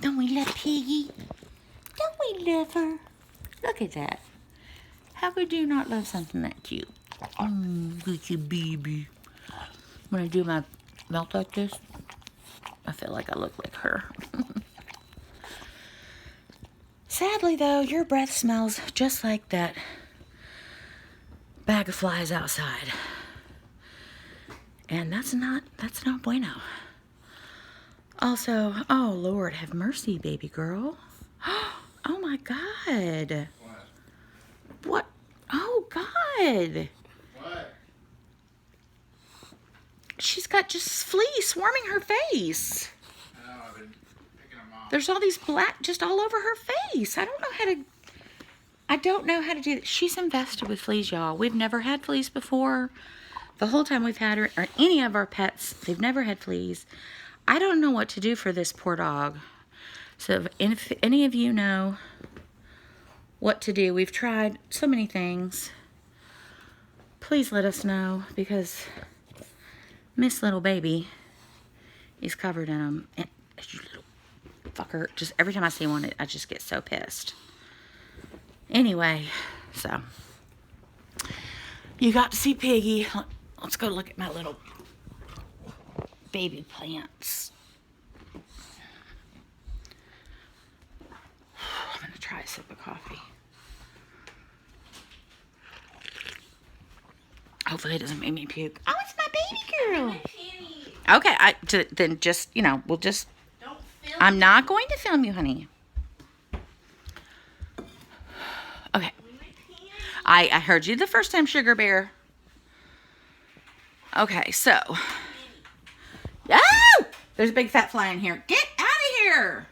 Don't we love Piggy? Don't we love her? Look at that. How could you not love something that cute? Look at your baby. When I do my mouth like this, I feel like I look like her. Sadly, though, your breath smells just like that bag of flies outside. And that's not bueno. Also, oh Lord, have mercy, baby girl. Oh my God. What? Oh God. What? She's got just fleas swarming her face. I know, I've been picking them off. There's all these black just all over her face. I don't know how to do that. She's infested with fleas, y'all. We've never had fleas before. The whole time we've had her, or any of our pets, they've never had fleas. I don't know what to do for this poor dog. So if any of you know what to do, we've tried so many things. Please let us know, because Miss Little Baby is covered in them. And you little fucker, just every time I see one, I just get so pissed. Anyway, so you got to see Piggy. Let's go look at my little baby plants. I'm going to try a sip of coffee. Hopefully it doesn't make me puke. Oh, it's my baby girl. Okay, then just, we'll just... Don't film I'm not going to film you, honey. Okay. I heard you the first time, Sugar Bear. Okay, so. Oh! There's a big fat fly in here. Get out of here!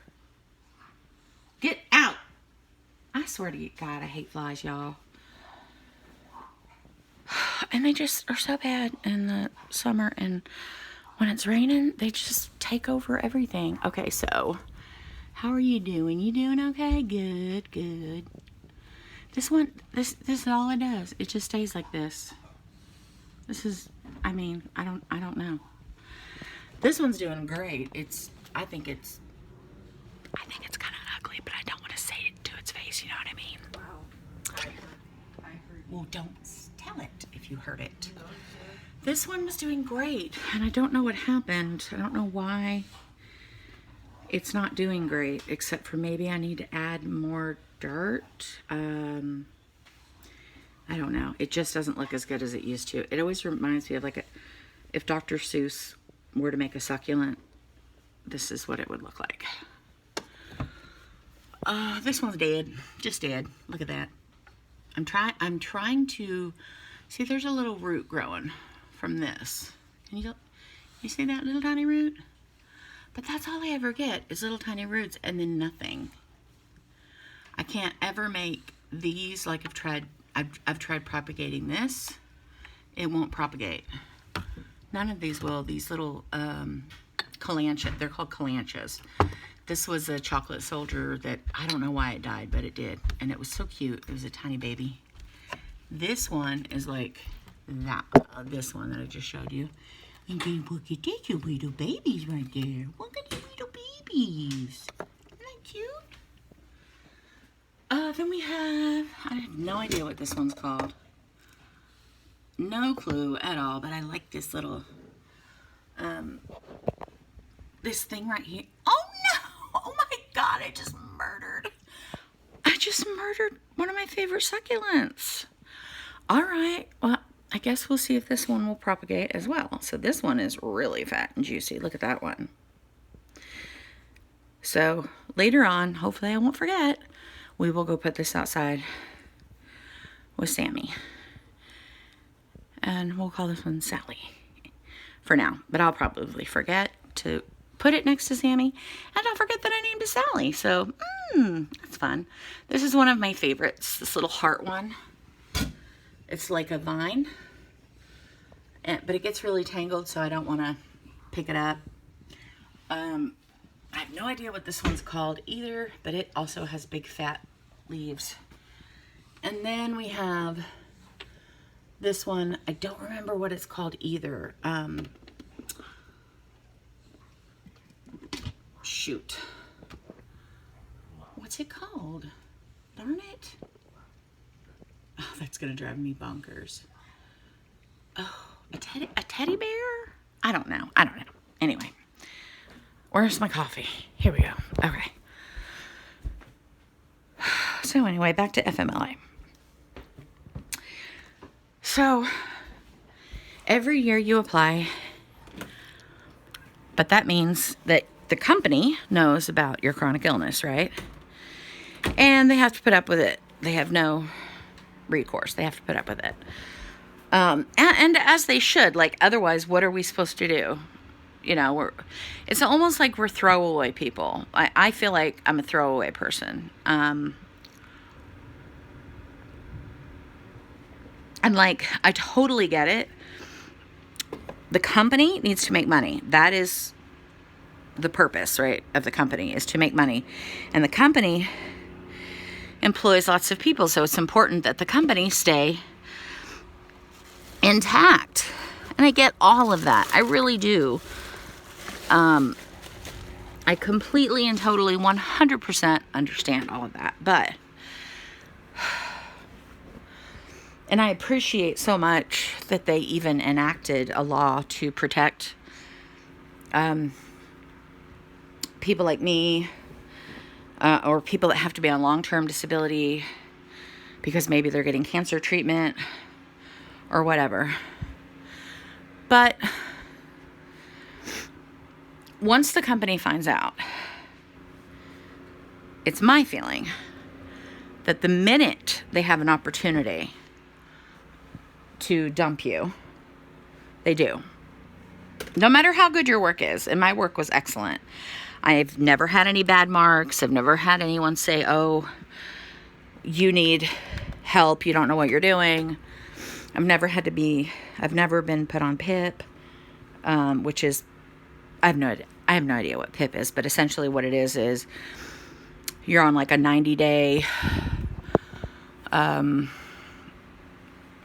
Get out. I swear to God, I hate flies, y'all. And they just are so bad in the summer, and when it's raining, they just take over everything. Okay, so how are you doing? You doing okay? Good, good. This is all it does. It just stays like this. This is, I don't know. This one's doing great. I think it's kind of ugly, but I don't want to say it to its face. You know what I mean? Wow. I heard. Well, don't tell it if you heard it. This one was doing great, and I don't know what happened. I don't know why it's not doing great, except for maybe I need to add more dirt. I don't know. It just doesn't look as good as it used to. It always reminds me of if Dr. Seuss were to make a succulent, this is what it would look like. This one's dead. Just dead. Look at that. I'm trying to see, there's a little root growing from this. Can you see that little tiny root? But that's all I ever get is little tiny roots and then nothing. I can't ever make these like I've tried propagating this. It won't propagate. None of these will. These little calancha, they're called calanchas. This was a chocolate soldier that I don't know why it died, but it did. And it was so cute. It was a tiny baby. This one is like that. This one that I just showed you. And then look at these little babies right there. Look at these little babies. Isn't that cute? Then we have, I have no idea what this one's called. No clue at all, but I like this little, this thing right here. Oh no! Oh my God, I just murdered one of my favorite succulents. All right, well, I guess we'll see if this one will propagate as well. So this one is really fat and juicy. Look at that one. So later on, hopefully I won't forget, we will go put this outside with Sammy. And we'll call this one Sally for now. But I'll probably forget to put it next to Sammy. And I'll forget that I named it Sally. So, that's fun. This is one of my favorites. This little heart one. It's like a vine. But it gets really tangled, so I don't want to pick it up. I have no idea what this one's called either. But it also has big fat leaves. And then we have this one. I don't remember what it's called either. Shoot. What's it called? Darn it. Oh, that's gonna drive me bonkers. Oh, a teddy bear? I don't know. Anyway. Where's my coffee? Here we go. Okay. So anyway, back to FMLA. So, every year you apply, but that means that the company knows about your chronic illness, right? And they have to put up with it. They have no recourse. They have to put up with it. And as they should. Like, otherwise, what are we supposed to do? You know, it's almost like we're throwaway people. I feel like I'm a throwaway person. And like, I totally get it. The company needs to make money. That is the purpose, right, of the company, is to make money. And the company employs lots of people, so it's important that the company stay intact. And I get all of that. I really do. I completely and totally 100% understand all of that. But and I appreciate so much that they even enacted a law to protect people like me, or people that have to be on long-term disability because maybe they're getting cancer treatment or whatever. But once the company finds out, it's my feeling that the minute they have an opportunity to dump you, they do. No matter how good your work is, and my work was excellent. I've never had any bad marks. I've never had anyone say, oh, you need help, you don't know what you're doing. I've never been put on PIP, which is, I have no idea what PIP is, but essentially what it is you're on like a 90-day, a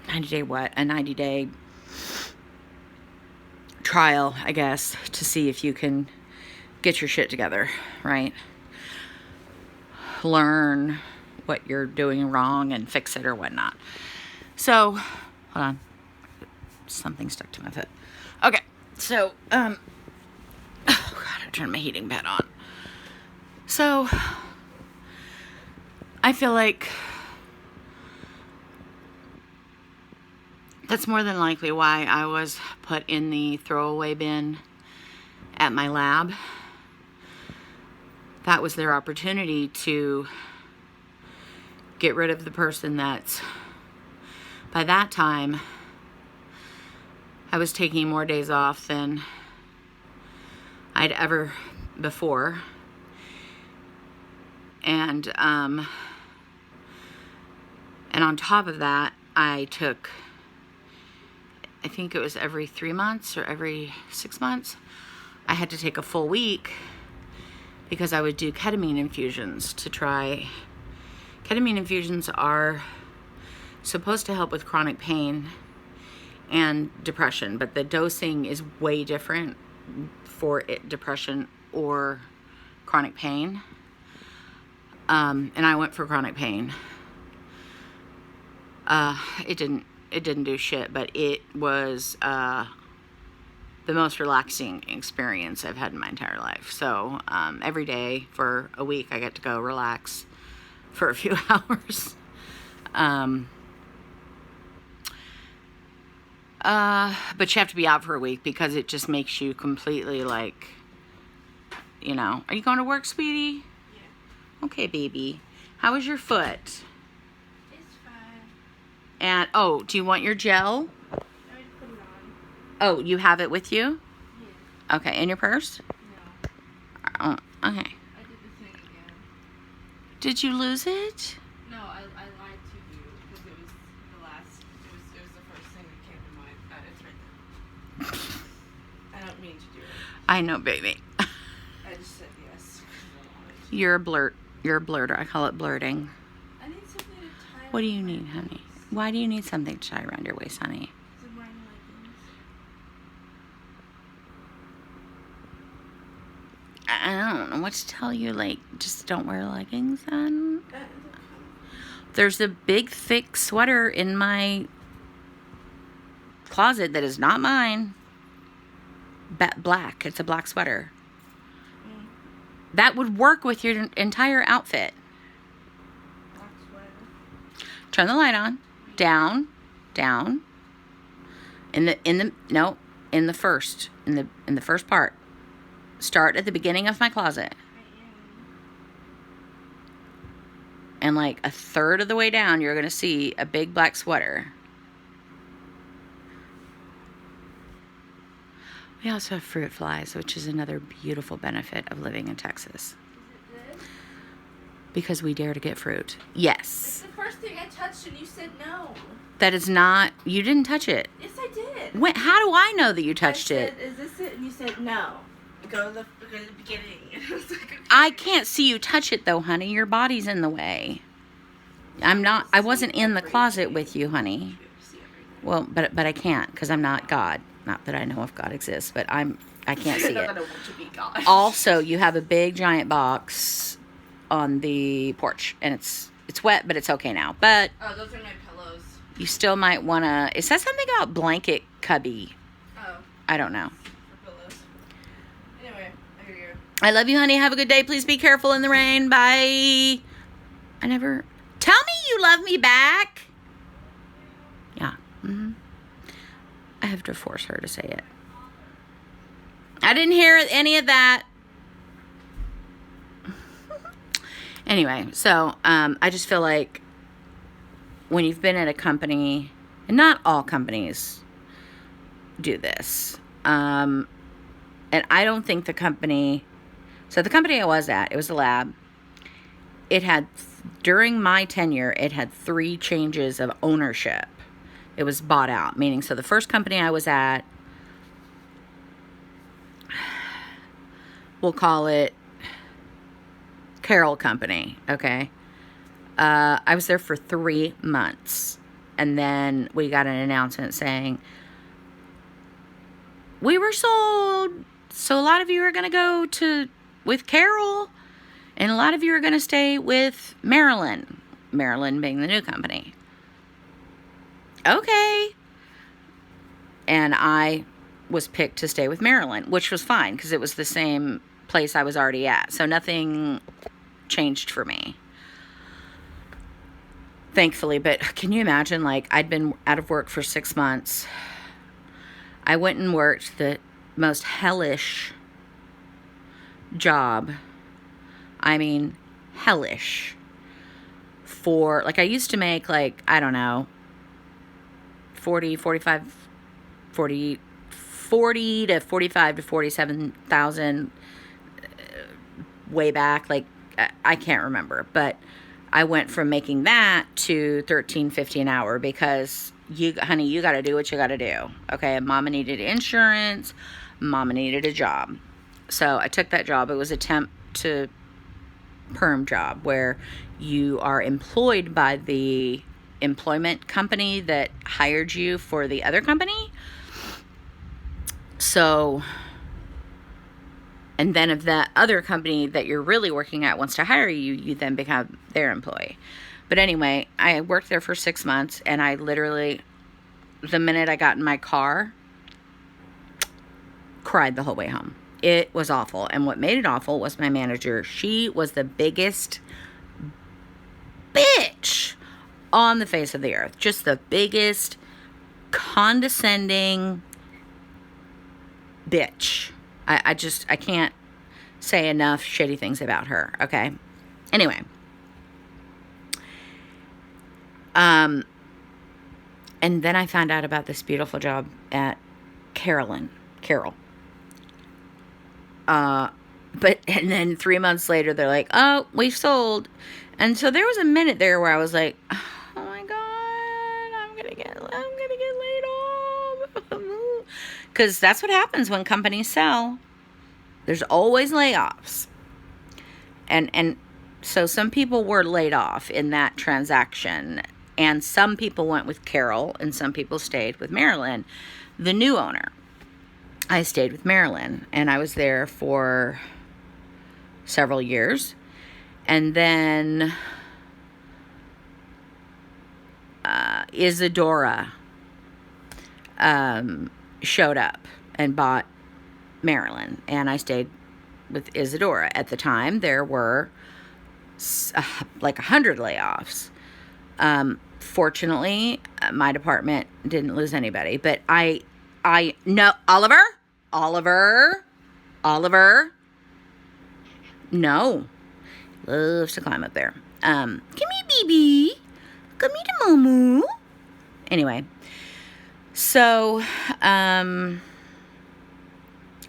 90-day trial, I guess, to see if you can get your shit together, right? Learn what you're doing wrong and fix it or whatnot. So, hold on. Something stuck to my foot. Okay, so, oh God, I turned my heating pad on. So, I feel like that's more than likely why I was put in the throwaway bin at my lab. That was their opportunity to get rid of the person that's, by that time, I was taking more days off than I'd ever before. And on top of that, I took, I think it was every 3 months or every 6 months, I had to take a full week because I would do ketamine infusions to try. Ketamine infusions are supposed to help with chronic pain and depression, but the dosing is way different for depression or chronic pain. And I went for chronic pain. It didn't do shit, but it was the most relaxing experience I've had in my entire life. So every day for a week, I get to go relax for a few hours. But you have to be out for a week because it just makes you completely like, you know. Are you going to work, sweetie? Yeah. Okay, baby. How is your foot? It's fine. And, oh, do you want your gel? No, Oh, you have it with you? Yeah. Okay, in your purse? No. Oh, okay. I did the thing again. Did you lose it? No, I lied to you because it was the last. It was the first thing that came to mind. It's right there. I don't mean to do it. I know, baby. I just said yes. 'Cause I wanted to. You're a blurt. You're a blurter. I call it blurting. I need something to tie. What do around you my need, honey? waist. Why do you need something to tie around your waist, honey? Is it my leggings? I don't know what to tell you. Like, just don't wear leggings then. That is There's a big, thick sweater in my closet that is not mine. Black. It's a black sweater. That would work with your entire outfit. black sweater. Turn the light on. Down. Down. In the first part. Start at the beginning of my closet. I am. And like a third of the way down, you're going to see a big black sweater. We also have fruit flies, which is another beautiful benefit of living in Texas. Is it good? Because we dare to get fruit. It's Yes. the first thing I touched and you said no. That is not, you didn't touch it. Yes, I did. How do I know that you touched I it? said, is this it? And you said no. Go to the beginning. And I was like, okay. I can't see you touch it though, honey. Your body's in the way. I wasn't in the closet with you, honey. Well, but I can't because I'm not God. Not that I know if God exists, but I can't see Not it. that I want to be God. Also, you have a big giant box on the porch, and it's wet, but it's okay now. But Oh, those are my pillows. you still might want to. It says something about blanket cubby. Oh, I don't know. for pillows. Anyway, I hear you. I love you, honey. Have a good day. Please be careful in the rain. Bye. I never. Tell me you love me back. Yeah. I have to force her to say it. I didn't hear any of that. Anyway, so I just feel like when you've been at a company, and not all companies do this, and I don't think the company, so the company I was at, it was a lab. It had, during my tenure, it had 3 changes of ownership. It was bought out, meaning, so the first company I was at, we'll call it Carroll Company, okay? I was there for 3 months, and then we got an announcement saying, we were sold, so a lot of you are going to go with Carroll, and a lot of you are going to stay with Maryland being the new company. Okay. And I was picked to stay with Maryland, which was fine because it was the same place I was already at. So nothing changed for me. Thankfully, but can you imagine, like, I'd been out of work for 6 months. I went and worked the most hellish job. I mean, hellish. For, like, I used to make, like, I don't know, 40 to 45 to 47,000 way back. Like, I can't remember, but I went from making that to $13.50 an hour because honey, you got to do what you got to do. Okay. Mama needed insurance. Mama needed a job. So I took that job. It was a temp to perm job where you are employed by the employment company that hired you for the other company. So, and then if that other company that you're really working at wants to hire you, you then become their employee. But anyway, I worked there for 6 months, and I literally, the minute I got in my car, cried the whole way home. It was awful. And what made it awful was my manager. She was the biggest bitch on the face of the earth. Just the biggest condescending bitch. I can't say enough shitty things about her, okay? Anyway. And then I found out about this beautiful job at Carol. And then 3 months later, they're like, oh, we sold. And so there was a minute there where I was like, oh my God, I'm gonna get laid off. Because that's what happens when companies sell. There's always layoffs. And so some people were laid off in that transaction. And some people went with Carol and some people stayed with Marilyn, the new owner. I stayed with Marilyn and I was there for several years. And then Isadora showed up and bought Marilyn. And I stayed with Isadora. At the time, there were like 100 layoffs. Fortunately, my department didn't lose anybody. But I know, Oliver, no, loves to climb up there. Come here, baby. Come here to Momo. Anyway, so,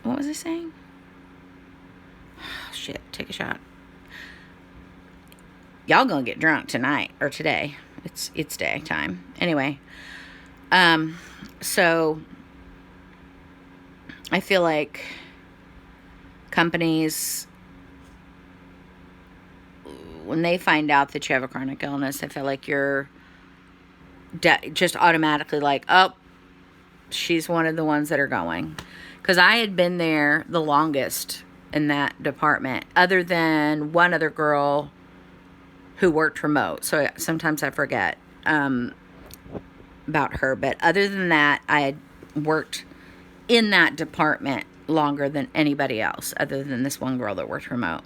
what was I saying? Oh, shit, take a shot. Y'all gonna get drunk tonight, or today. It's day time. Anyway, so I feel like companies, when they find out that you have a chronic illness, I feel like you're just automatically like, oh, she's one of the ones that are going. Because I had been there the longest in that department, other than one other girl who worked remote. So sometimes I forget about her. But other than that, I had worked in that department longer than anybody else, other than this one girl that worked remote.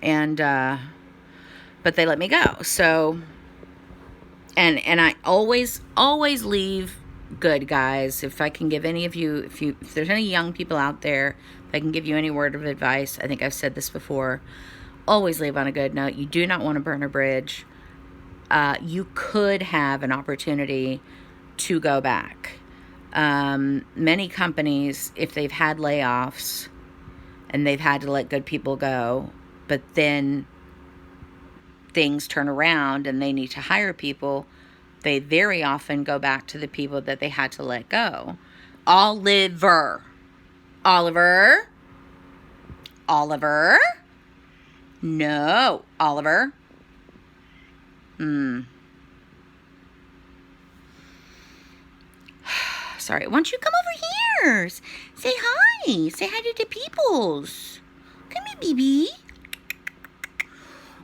And, but they let me go. So, and I always leave good, guys. If I can give any of you, if there's any young people out there, if I can give you any word of advice, I think I've said this before, always leave on a good note. You do not want to burn a bridge. You could have an opportunity to go back. Many companies, if they've had layoffs and they've had to let good people go, but then things turn around and they need to hire people, they very often go back to the people that they had to let go. Oliver. No, Oliver. Sorry, why don't you come over here? Say hi. Say hi to the peoples. Come here, baby.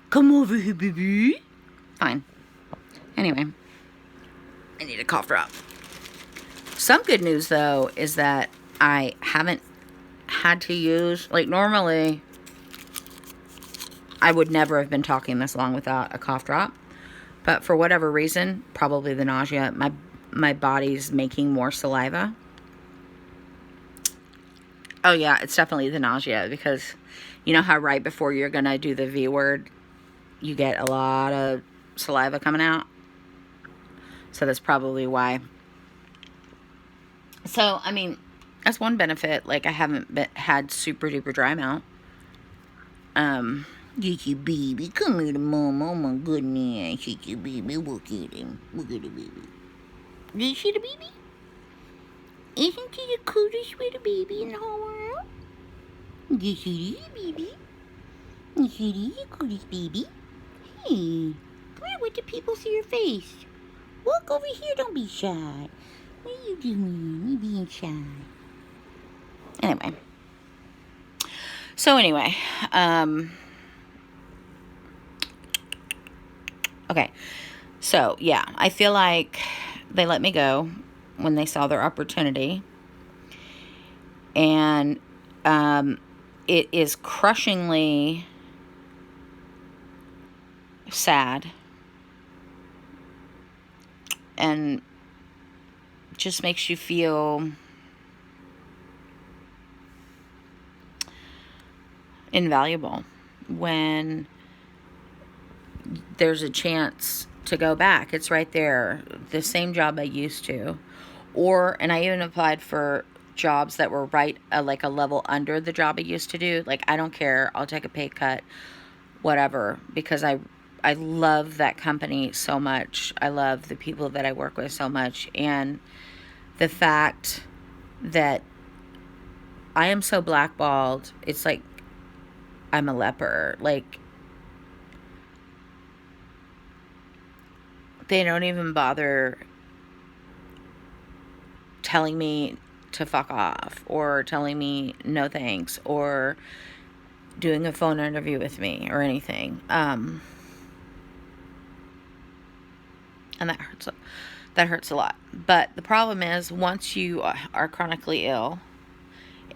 Come over here, baby. Fine. Anyway, I need a cough drop. Some good news, though, is that I haven't had to use, like, normally I would never have been talking this long without a cough drop. But for whatever reason, probably the nausea, my body's making more saliva. Oh, yeah, it's definitely the nausea, because you know how right before you're going to do the V word, you get a lot of saliva coming out? So that's probably why. So, I mean, that's one benefit. Like, I haven't had super duper dry mouth. Get your baby. Come here to mom. Oh my goodness. Get your baby. Look at him. Look at the baby. Do you see the baby? Isn't he the coolest little baby in the whole world? Yes, it is, baby. Yes, it is the coolest baby. Hey, come here with the people see your face. Walk over here. Don't be shy. What are you doing? You being shy. Anyway. So anyway, okay. So yeah, I feel like they let me go when they saw their opportunity. And it is crushingly sad and just makes you feel invaluable when there's a chance to go back. It's right there. The same job I used to. And I even applied for jobs that were right, like a level under the job I used to do. Like, I don't care. I'll take a pay cut, whatever, because I love that company so much. I love the people that I work with so much. And the fact that I am so blackballed, it's like I'm a leper. Like, they don't even bother telling me to fuck off, or telling me no thanks, or doing a phone interview with me or anything. And that hurts a lot. But the problem is, once you are chronically ill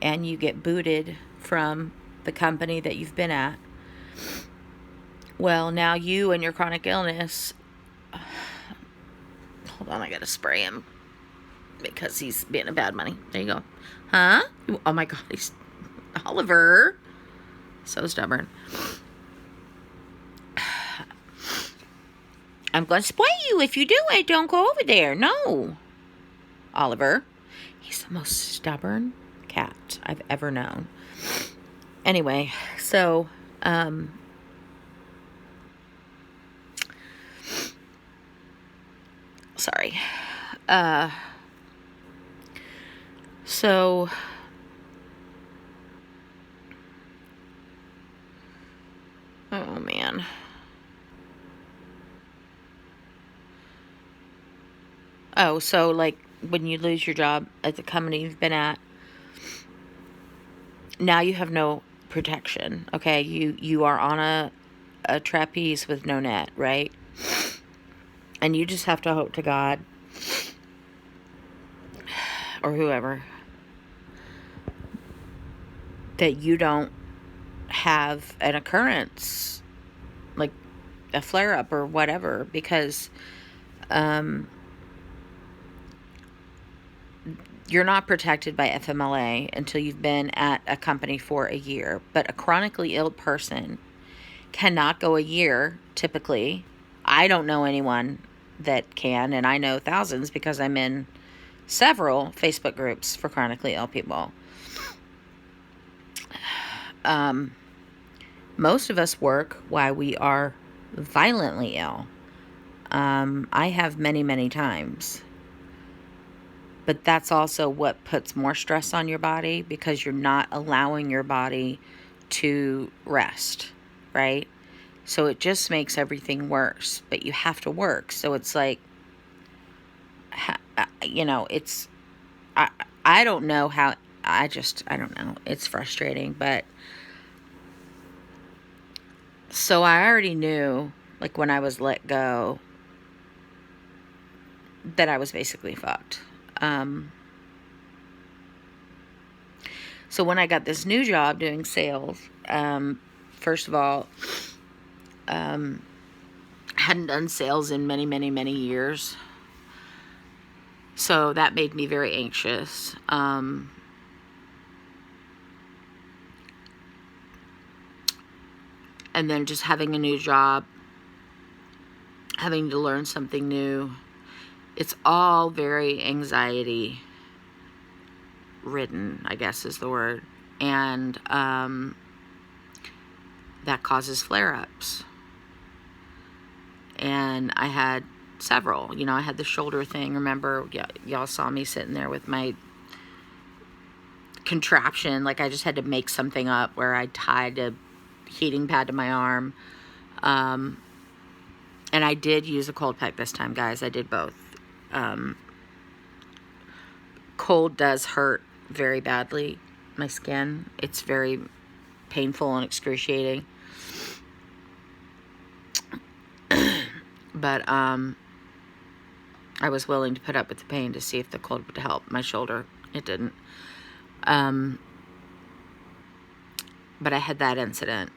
and you get booted from the company that you've been at, well, now you and your chronic illness, hold on, I gotta spray him because he's being a bad money. There you go. Huh? Oh my God, he's Oliver. So stubborn. I'm going to spray you if you do it. Don't go over there. No. Oliver. He's the most stubborn cat I've ever known. Anyway, so, sorry. So, oh man. Oh, so like when you lose your job at the company you've been at, now you have no protection. Okay, you are on a trapeze with no net, right? And you just have to hope to God or whoever that you don't have an occurrence, like a flare-up or whatever, because you're not protected by FMLA until you've been at a company for a year. But a chronically ill person cannot go a year, typically. I don't know anyone that can, and I know thousands because I'm in several Facebook groups for chronically ill people. Most of us work while we are violently ill. I have many, many times. But that's also what puts more stress on your body, because you're not allowing your body to rest, right? So it just makes everything worse, but you have to work. So it's like, it's, I don't know how, I don't know. It's frustrating, but so I already knew, like when I was let go, that I was basically fucked. So when I got this new job doing sales, first of all, hadn't done sales in many, many, many years. So that made me very anxious. And then just having a new job, having to learn something new, it's all very anxiety ridden, I guess is the word. And that causes flare-ups. And I had several. I had the shoulder thing. Remember, y'all saw me sitting there with my contraption. Like, I just had to make something up where I tied a heating pad to my arm. And I did use a cold pack this time, guys. I did both. Cold does hurt very badly my skin. It's very painful and excruciating. But I was willing to put up with the pain to see if the cold would help my shoulder. It didn't. But I had that incident,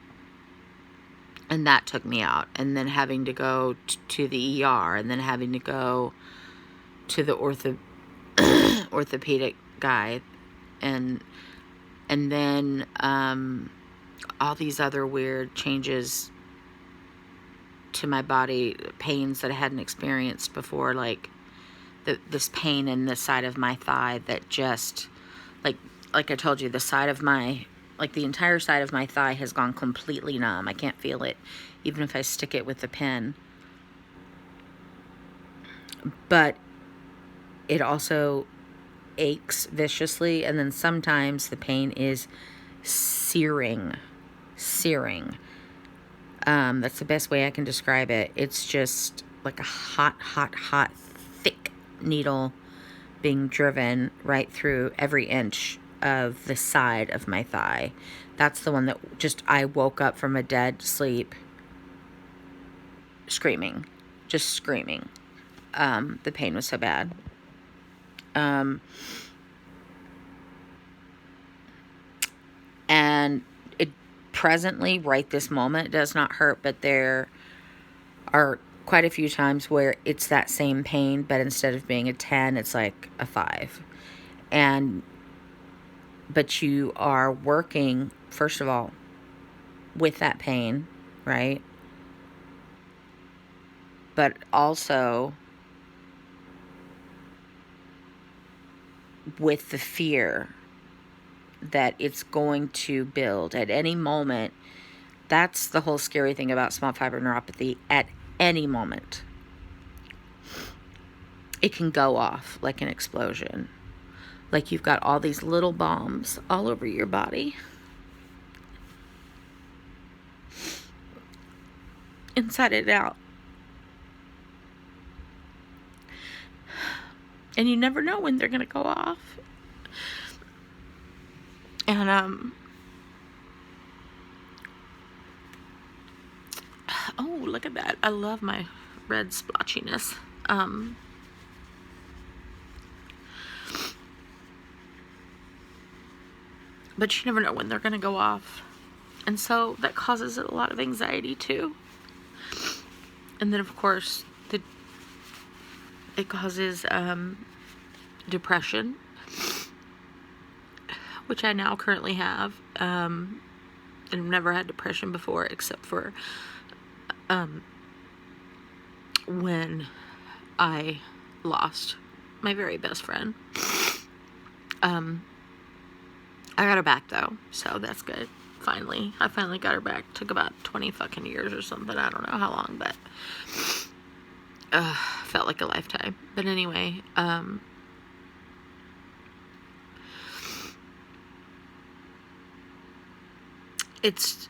and that took me out. And then having to go to the ER, and then having to go to the orthopedic guy, and then all these other weird changes into my body pains that I hadn't experienced before, like this pain in the side of my thigh that just, like I told you, the side of my, like the entire side of my thigh has gone completely numb. I can't feel it, even if I stick it with the pen. But it also aches viciously, and then sometimes the pain is searing. That's the best way I can describe it. It's just like a hot, thick needle being driven right through every inch of the side of my thigh. That's the one that just, I woke up from a dead sleep screaming, just screaming. The pain was so bad. And it presently, right this moment, does not hurt, but there are quite a few times where it's that same pain, but instead of being a 10, it's like a 5. But you are working, first of all, with that pain, right? But also with the fear that it's going to build at any moment. That's the whole scary thing about small fiber neuropathy. At any moment, it can go off like an explosion. Like you've got all these little bombs all over your body. Inside and out. And you never know when they're going to go off. And, oh, look at that. I love my red splotchiness. But you never know when they're going to go off. And so that causes a lot of anxiety too. And then of course, it causes depression, which I now currently have. And I've never had depression before, except for when I lost my very best friend. I got her back though, so that's good. Finally, I finally got her back. Took about 20 fucking years or something. I don't know how long, but felt like a lifetime. But anyway, it's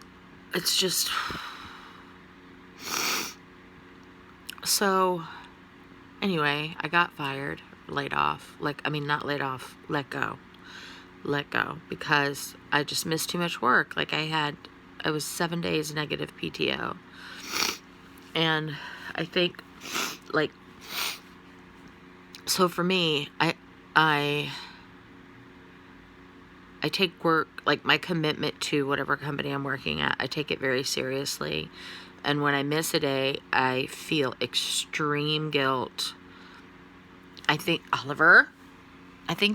just so. Anyway, I got fired, laid off. Not laid off, let go, because I just missed too much work. Like I was 7 days negative PTO, and I think, like, so for me, I take work, like my commitment to whatever company I'm working at, I take it very seriously. And when I miss a day, I feel extreme guilt. I think, Oliver,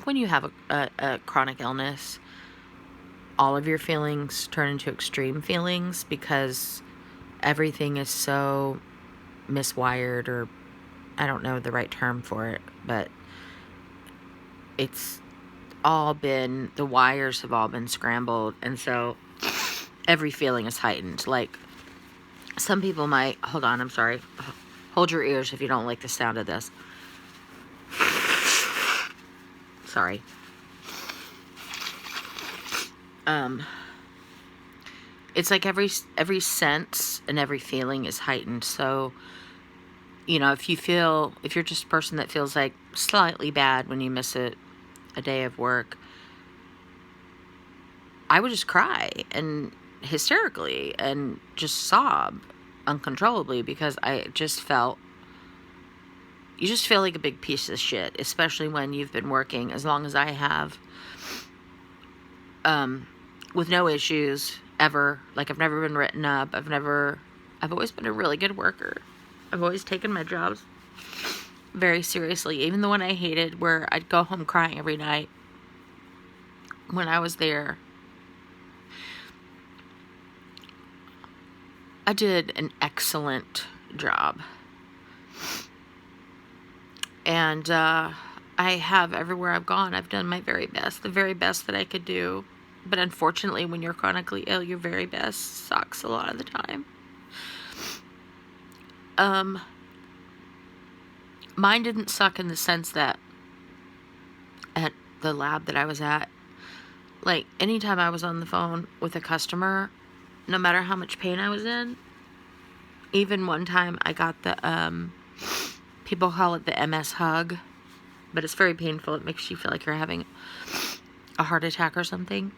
when you have a chronic illness, all of your feelings turn into extreme feelings because everything is so miswired, or I don't know the right term for it, but it's all been, the wires have all been scrambled, and so every feeling is heightened. Like, some people might, hold on, I'm sorry, hold your ears if you don't like the sound of this. Sorry. It's like every sense and every feeling is heightened. So, you know, if you're just a person that feels like slightly bad when you miss a day of work, I would just cry and hysterically and just sob uncontrollably, because I just felt, you just feel like a big piece of shit, especially when you've been working as long as I have, with no issues ever. Like, I've never been written up. I've always been a really good worker. I've always taken my jobs very seriously, even the one I hated, where I'd go home crying every night. When I was there, I did an excellent job. And I have, everywhere I've gone, I've done my very best, the very best that I could do. But unfortunately, when you're chronically ill, your very best sucks a lot of the time. Mine didn't suck in the sense that at the lab that I was at, like, anytime I was on the phone with a customer, no matter how much pain I was in, even one time I got the, people call it the MS hug, but it's very painful. It makes you feel like you're having a heart attack or something.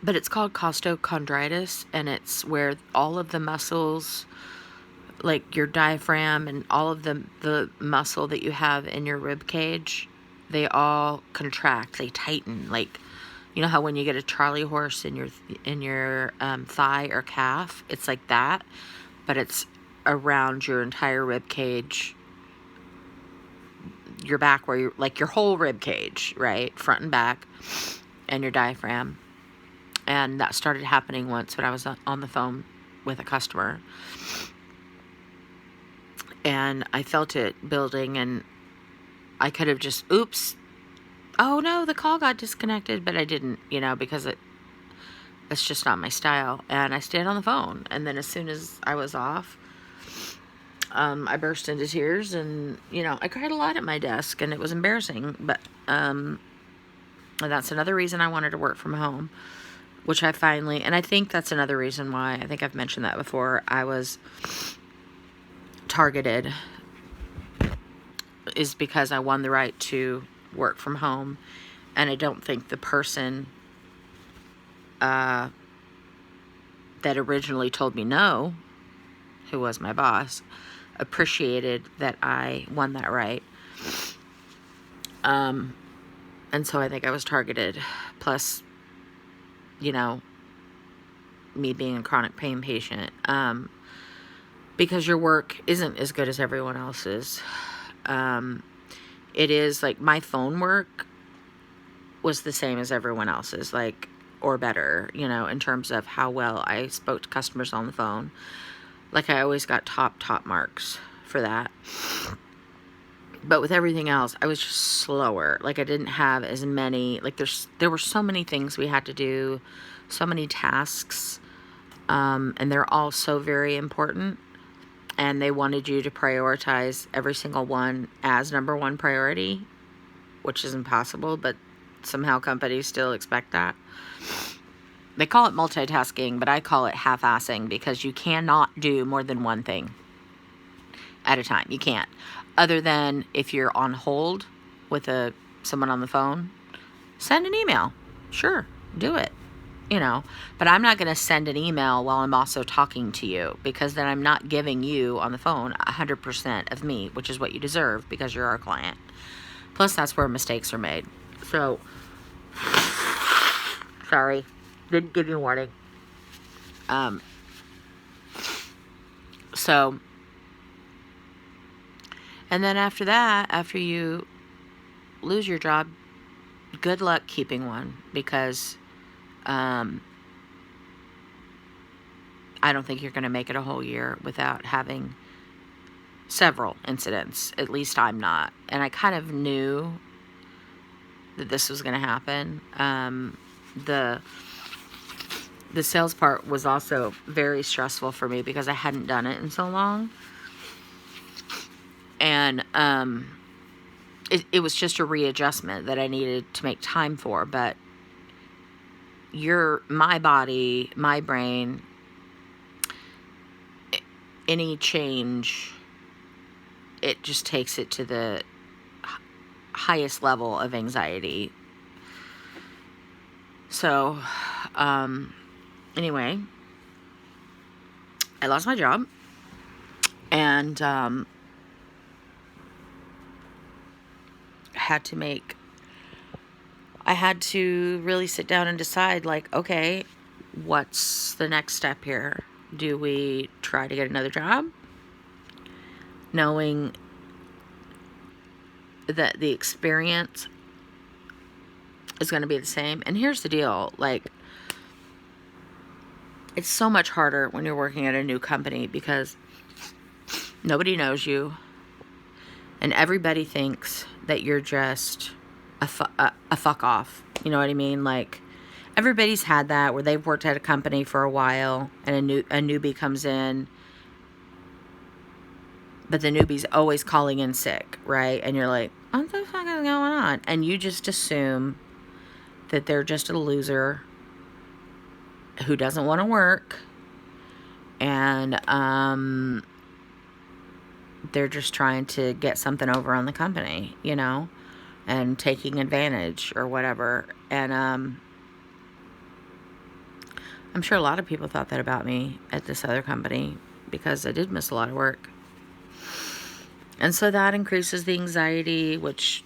But it's called costochondritis, and it's where all of the muscles, like your diaphragm and all of the muscle that you have in your rib cage, they all contract, they tighten. Like, you know how when you get a Charlie horse in your thigh or calf, it's like that, but it's around your entire rib cage, your back, where you're like your whole rib cage, right, front and back, and your diaphragm. And that started happening once when I was on the phone with a customer, and I felt it building, and I could have just, oops, oh no, the call got disconnected, but I didn't, you know, because it's just not my style. And I stayed on the phone, and then as soon as I was off, I burst into tears, and, you know, I cried a lot at my desk, and it was embarrassing, but and that's another reason I wanted to work from home, which I finally, and I think that's another reason why, I think I've mentioned that before, I was targeted, is because I won the right to work from home, and I don't think the person that originally told me no, who was my boss, appreciated that I won that right. And so I think I was targeted. Plus, you know, me being a chronic pain patient, because your work isn't as good as everyone else's. It is like my phone work was the same as everyone else's, like, or better, you know, in terms of how well I spoke to customers on the phone. Like, I always got top marks for that. But with everything else, I was just slower. Like, I didn't have as many, like, there were so many things we had to do, so many tasks, and they're all so very important, and they wanted you to prioritize every single one as number one priority, which is impossible, but somehow companies still expect that. They call it multitasking, but I call it half-assing, because you cannot do more than one thing at a time. You can't. Other than if you're on hold with someone on the phone, send an email. Sure, do it. You know, but I'm not going to send an email while I'm also talking to you, because then I'm not giving you on the phone 100% of me, which is what you deserve because you're our client. Plus, that's where mistakes are made. So, sorry, didn't give you a warning. So, and then after that, after you lose your job, good luck keeping one, because I don't think you're going to make it a whole year without having several incidents. At least I'm not. And I kind of knew that this was going to happen. The sales part was also very stressful for me because I hadn't done it in so long. And it was just a readjustment that I needed to make time for. But my body, my brain, any change, it just takes it to the highest level of anxiety. So, anyway, I lost my job, and I had to really sit down and decide, like, okay, what's the next step here? Do we try to get another job, knowing that the experience is going to be the same? And here's the deal, like, it's so much harder when you're working at a new company because nobody knows you and everybody thinks that you're just a fuck off. You know what I mean? Like, everybody's had that where they've worked at a company for a while and a newbie comes in, but the newbie's always calling in sick, right? And you're like, what the fuck is going on? And you just assume that they're just a loser who doesn't want to work, and they're just trying to get something over on the company, you know, and taking advantage or whatever. And I'm sure a lot of people thought that about me at this other company because I did miss a lot of work. And so that increases the anxiety, which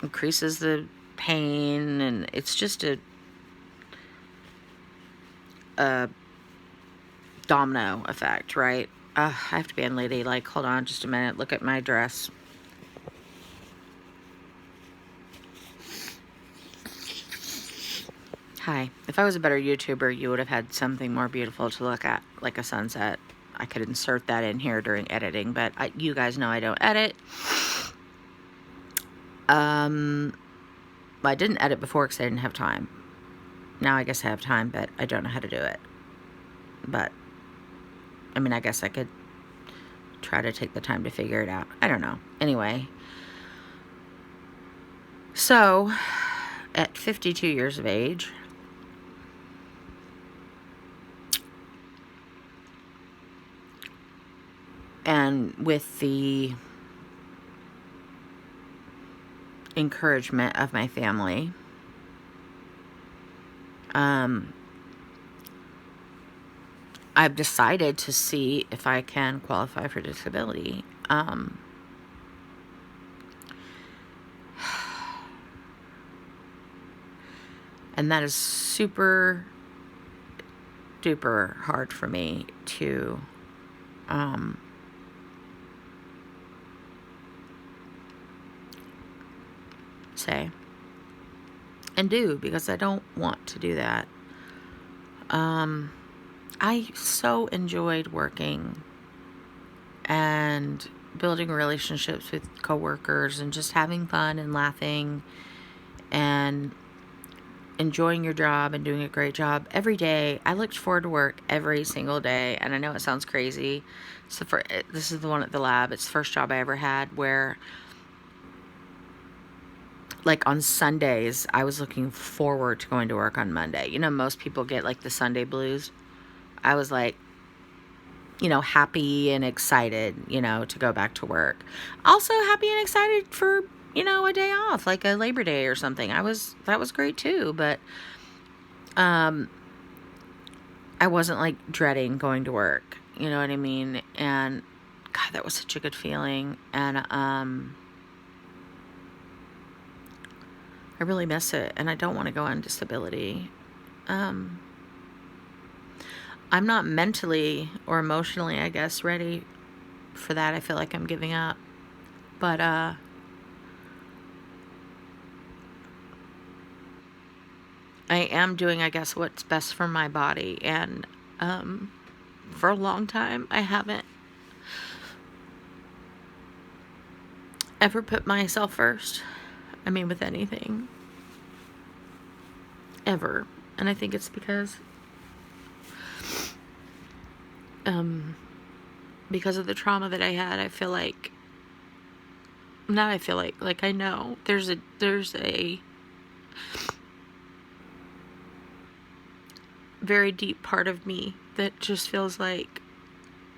increases the pain, and it's just a domino effect, right? I have to be unladylike. Hold on just a minute. Look at my dress. Hi. If I was a better YouTuber, you would have had something more beautiful to look at, like a sunset. I could insert that in here during editing, but you guys know I don't edit. I didn't edit before because I didn't have time. Now I guess I have time, but I don't know how to do it. But, I mean, I guess I could try to take the time to figure it out. I don't know. Anyway. So, at 52 years of age, and with the encouragement of my family, I've decided to see if I can qualify for disability. And that is super duper hard for me to say and do, because I don't want to do that. I so enjoyed working and building relationships with coworkers and just having fun and laughing and enjoying your job and doing a great job every day. I looked forward to work every single day, and I know it sounds crazy. So this is the one at the lab. It's the first job I ever had where, like, on Sundays, I was looking forward to going to work on Monday. You know, most people get like the Sunday blues. I was like, you know, happy and excited, you know, to go back to work. Also happy and excited for, you know, a day off, like a Labor Day or something. That was great too, but I wasn't like dreading going to work, you know what I mean? And God, that was such a good feeling. And I really miss it, and I don't want to go on disability. I'm not mentally or emotionally, I guess, ready for that. I feel like I'm giving up. But I am doing, I guess, what's best for my body. And for a long time, I haven't ever put myself first. I mean, with anything. Ever. And I think it's because of the trauma that I had. I feel like, like I know there's a very deep part of me that just feels like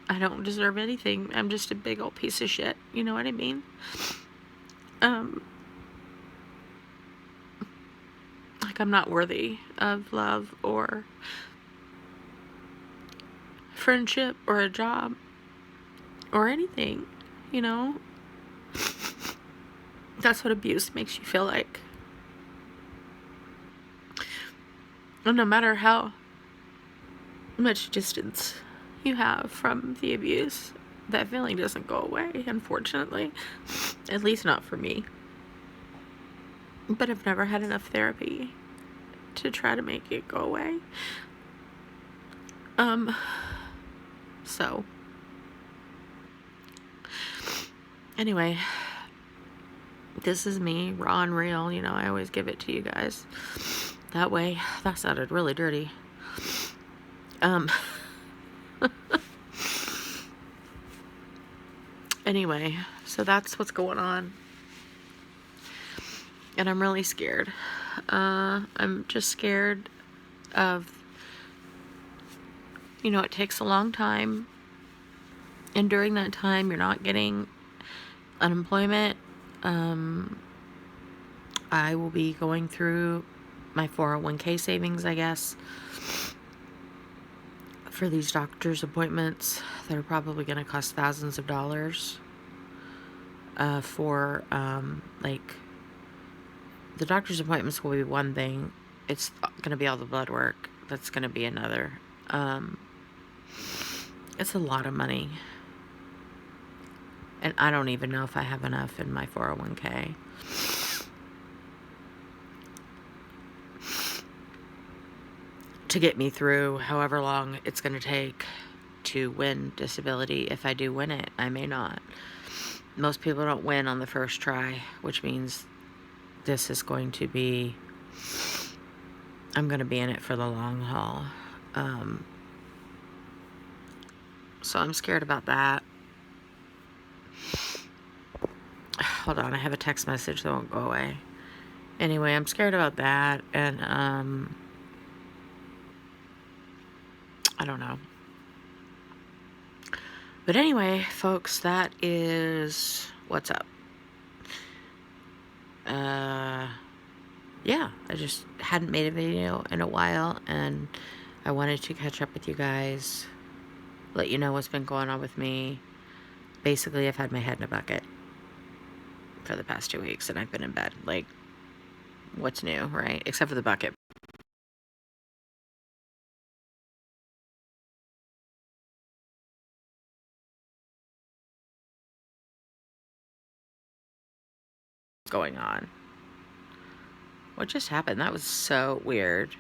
I don't deserve anything. I'm just a big old piece of shit. You know what I mean? Like I'm not worthy of love or friendship or a job or anything, you know? That's what abuse makes you feel like. And no matter how much distance you have from the abuse, that feeling doesn't go away, unfortunately. At least not for me. But I've never had enough therapy to try to make it go away. So anyway, this is me, raw and real. You know, I always give it to you guys that way. That sounded really dirty. Anyway, so that's what's going on. And I'm really scared. I'm just scared of, you know, it takes a long time. And during that time, you're not getting unemployment. I will be going through my 401k savings, I guess, for these doctor's appointments that are probably going to cost thousands of dollars. For like, the doctor's appointments will be one thing. It's going to be all the blood work. That's going to be another. It's a lot of money. And I don't even know if I have enough in my 401k. To get me through however long it's going to take to win disability. If I do win it, I may not. Most people don't win on the first try, which means this is going to be, I'm going to be in it for the long haul. So I'm scared about that. Hold on, I have a text message that won't go away. Anyway, I'm scared about that, and I don't know. But anyway, folks, that is what's up. Yeah, I just hadn't made a video in a while, and I wanted to catch up with you guys, let you know what's been going on with me. Basically, I've had my head in a bucket for the past 2 weeks, and I've been in bed. Like, what's new, right? Except for the bucket. What's going on? What just happened? That was so weird.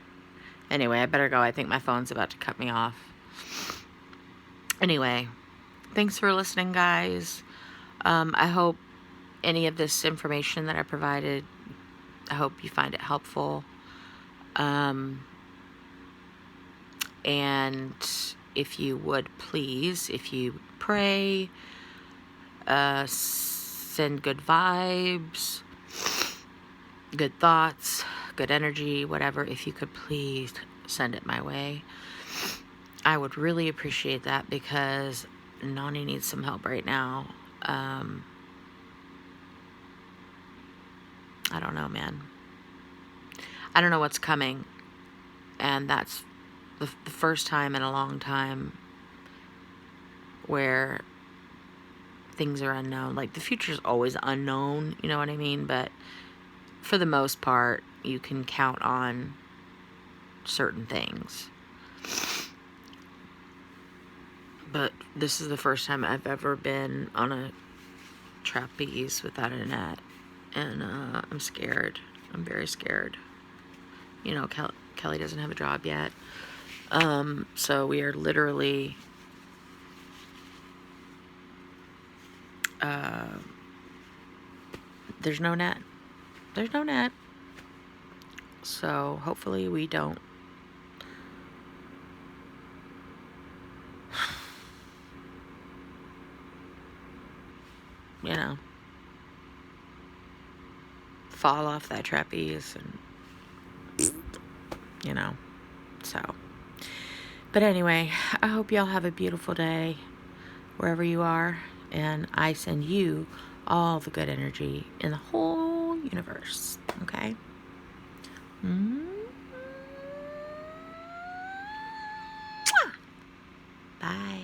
Anyway, I better go. I think my phone's about to cut me off. Anyway, thanks for listening, guys. I hope any of this information that I provided, I hope you find it helpful. And if you would please, if you pray, send good vibes, good thoughts, good energy, whatever, if you could please send it my way. I would really appreciate that, because Noni needs some help right now. I don't know, man. I don't know what's coming. And that's the first time in a long time where things are unknown. Like, the future's always unknown, you know what I mean? But for the most part, you can count on certain things. But this is the first time I've ever been on a trapeze without a net. And I'm scared. I'm very scared. You know, Kelly doesn't have a job yet. So we are literally there's no net. There's no net. So hopefully we don't you know, fall off that trapeze and, you know, so. But anyway, I hope y'all have a beautiful day wherever you are, and I send you all the good energy in the whole universe, okay? Bye.